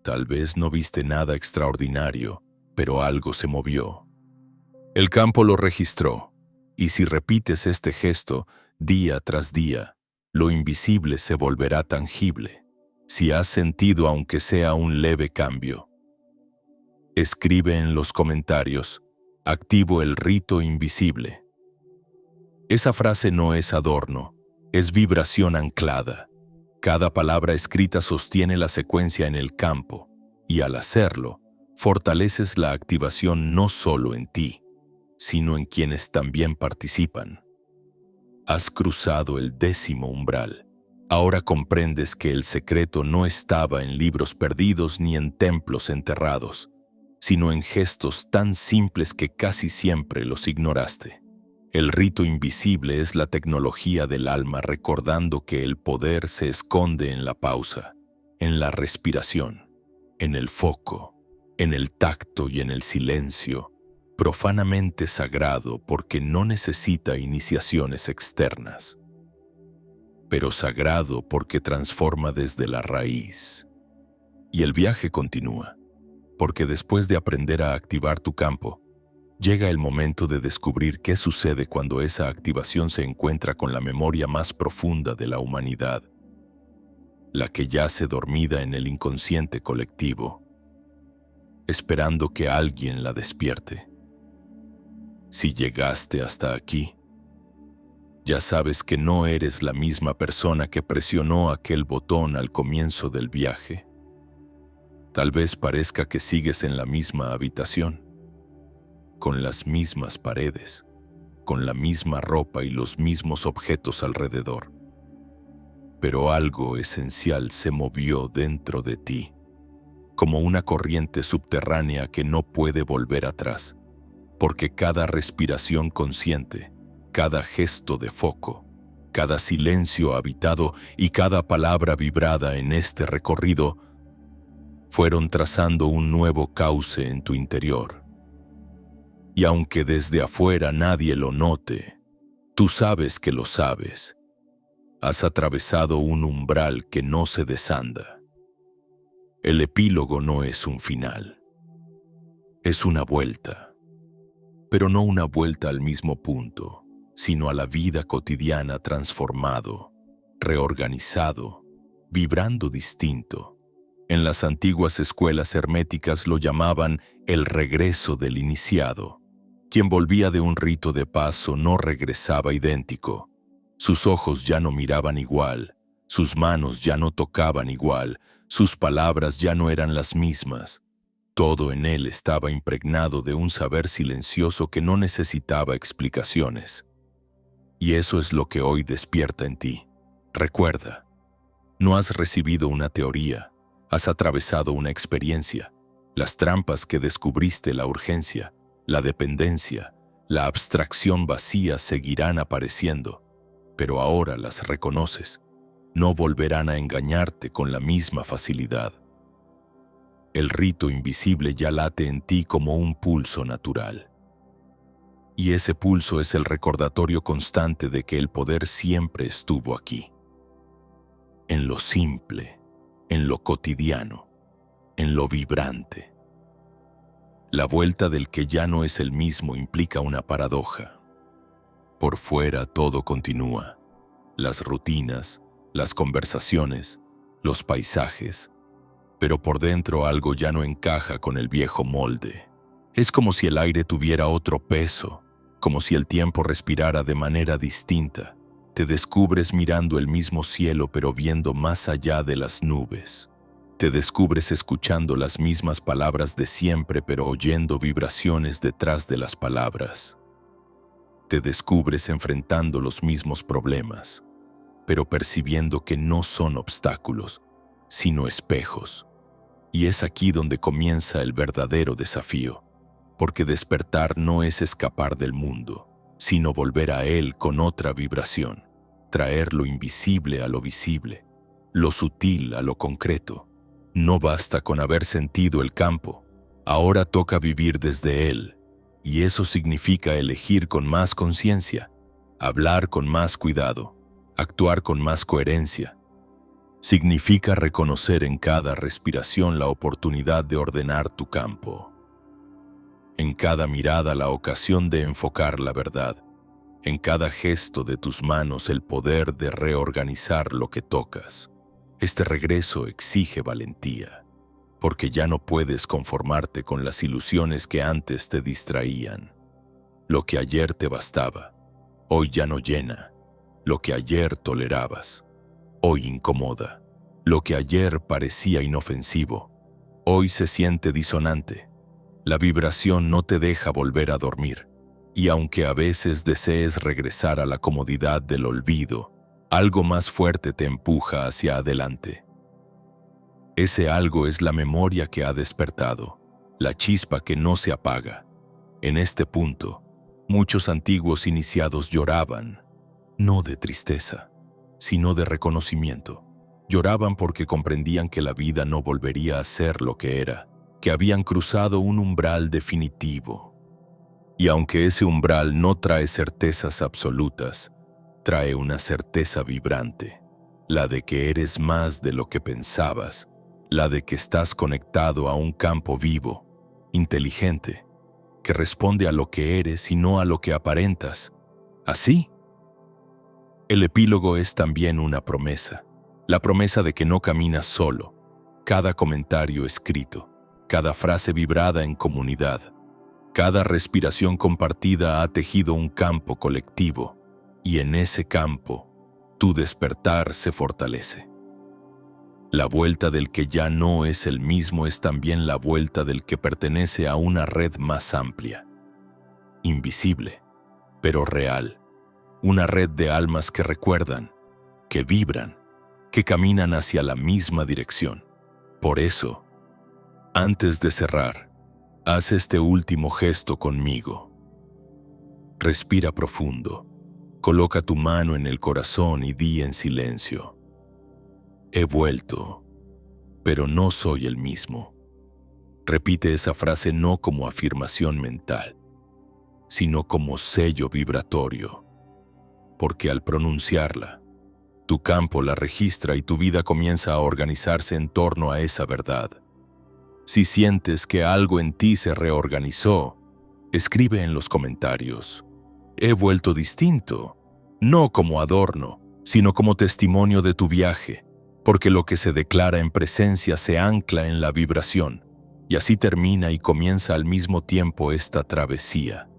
Tal vez no viste nada extraordinario, pero algo se movió. El campo lo registró, y si repites este gesto día tras día, lo invisible se volverá tangible. Si has sentido aunque sea un leve cambio, escribe en los comentarios: activo el rito invisible. Esa frase no es adorno, es vibración anclada. Cada palabra escrita sostiene la secuencia en el campo, y al hacerlo, fortaleces la activación no solo en ti, sino en quienes también participan. Has cruzado el 10º umbral. Ahora comprendes que el secreto no estaba en libros perdidos ni en templos enterrados, sino en gestos tan simples que casi siempre los ignoraste. El rito invisible es la tecnología del alma recordando que el poder se esconde en la pausa, en la respiración, en el foco, en el tacto y en el silencio, profanamente sagrado porque no necesita iniciaciones externas, pero sagrado porque transforma desde la raíz. Y el viaje continúa, porque después de aprender a activar tu campo, llega el momento de descubrir qué sucede cuando esa activación se encuentra con la memoria más profunda de la humanidad, la que yace dormida en el inconsciente colectivo, esperando que alguien la despierte. Si llegaste hasta aquí, Ya sabes que no eres la misma persona que presionó aquel botón al comienzo del viaje. Tal vez parezca que sigues en la misma habitación, con las mismas paredes, con la misma ropa y los mismos objetos alrededor. Pero algo esencial se movió dentro de ti, como una corriente subterránea que no puede volver atrás, porque cada respiración consciente, cada gesto de foco, cada silencio habitado y cada palabra vibrada en este recorrido fueron trazando un nuevo cauce en tu interior. Y aunque desde afuera nadie lo note, tú sabes que lo sabes. Has atravesado un umbral que no se desanda. El epílogo no es un final. Es una vuelta. Pero no una vuelta al mismo punto, sino a la vida cotidiana transformado, reorganizado, vibrando distinto. En las antiguas escuelas herméticas lo llamaban el regreso del iniciado. Quien volvía de un rito de paso no regresaba idéntico. Sus ojos ya no miraban igual, sus manos ya no tocaban igual, sus palabras ya no eran las mismas. Todo en él estaba impregnado de un saber silencioso que no necesitaba explicaciones. Y eso es lo que hoy despierta en ti. Recuerda, no has recibido una teoría, has atravesado una experiencia. Las trampas que descubriste, la urgencia, la dependencia, la abstracción vacía seguirán apareciendo, pero ahora las reconoces. No volverán a engañarte con la misma facilidad. El rito invisible ya late en ti como un pulso natural. Y ese pulso es el recordatorio constante de que el poder siempre estuvo aquí. En lo simple, en lo cotidiano, en lo vibrante. La vuelta del que ya no es el mismo implica una paradoja. Por fuera todo continúa. Las rutinas, las conversaciones, los paisajes. Pero por dentro algo ya no encaja con el viejo molde. Es como si el aire tuviera otro peso, como si el tiempo respirara de manera distinta. Te descubres mirando el mismo cielo pero viendo más allá de las nubes. Te descubres escuchando las mismas palabras de siempre pero oyendo vibraciones detrás de las palabras. Te descubres enfrentando los mismos problemas, pero percibiendo que no son obstáculos, sino espejos. Y es aquí donde comienza el verdadero desafío, porque despertar no es escapar del mundo, sino volver a él con otra vibración, traer lo invisible a lo visible, lo sutil a lo concreto. No basta con haber sentido el campo, ahora toca vivir desde él, y eso significa elegir con más conciencia, hablar con más cuidado, actuar con más coherencia. Significa reconocer en cada respiración la oportunidad de ordenar tu campo. En cada mirada la ocasión de enfocar la verdad. En cada gesto de tus manos el poder de reorganizar lo que tocas. Este regreso exige valentía, porque ya no puedes conformarte con las ilusiones que antes te distraían. Lo que ayer te bastaba, hoy ya no llena. Lo que ayer tolerabas, hoy incomoda. Lo que ayer parecía inofensivo, hoy se siente disonante. La vibración no te deja volver a dormir, y aunque a veces desees regresar a la comodidad del olvido, algo más fuerte te empuja hacia adelante. Ese algo es la memoria que ha despertado, la chispa que no se apaga. En este punto, muchos antiguos iniciados lloraban, no de tristeza, sino de reconocimiento. Lloraban porque comprendían que la vida no volvería a ser lo que era, que habían cruzado un umbral definitivo. Y aunque ese umbral no trae certezas absolutas, trae una certeza vibrante, la de que eres más de lo que pensabas, la de que estás conectado a un campo vivo, inteligente, que responde a lo que eres y no a lo que aparentas. Así, el epílogo es también una promesa, la promesa de que no caminas solo. Cada comentario escrito, cada frase vibrada en comunidad, cada respiración compartida ha tejido un campo colectivo, y en ese campo, tu despertar se fortalece. La vuelta del que ya no es el mismo es también la vuelta del que pertenece a una red más amplia, invisible, pero real, una red de almas que recuerdan, que vibran, que caminan hacia la misma dirección. Por eso, antes de cerrar, haz este último gesto conmigo. Respira profundo, coloca tu mano en el corazón y di en silencio: he vuelto, pero no soy el mismo. Repite esa frase no como afirmación mental, sino como sello vibratorio, porque al pronunciarla, tu campo la registra y tu vida comienza a organizarse en torno a esa verdad. Si sientes que algo en ti se reorganizó, escribe en los comentarios: he vuelto distinto, no como adorno, sino como testimonio de tu viaje, porque lo que se declara en presencia se ancla en la vibración, y así termina y comienza al mismo tiempo esta travesía.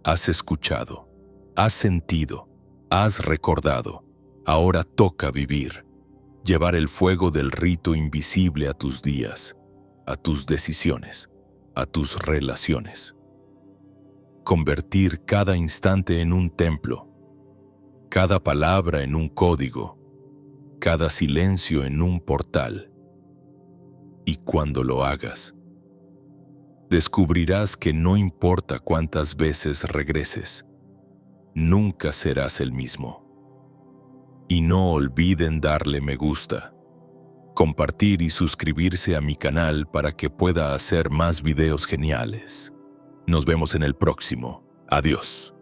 Has escuchado, has sentido, has recordado. Ahora toca vivir, llevar el fuego del rito invisible a tus días, a tus decisiones, a tus relaciones. Convertir cada instante en un templo, cada palabra en un código, cada silencio en un portal. Y cuando lo hagas, descubrirás que no importa cuántas veces regreses, nunca serás el mismo. Y no olviden darle me gusta, compartir y suscribirse a mi canal para que pueda hacer más videos geniales. Nos vemos en el próximo. Adiós.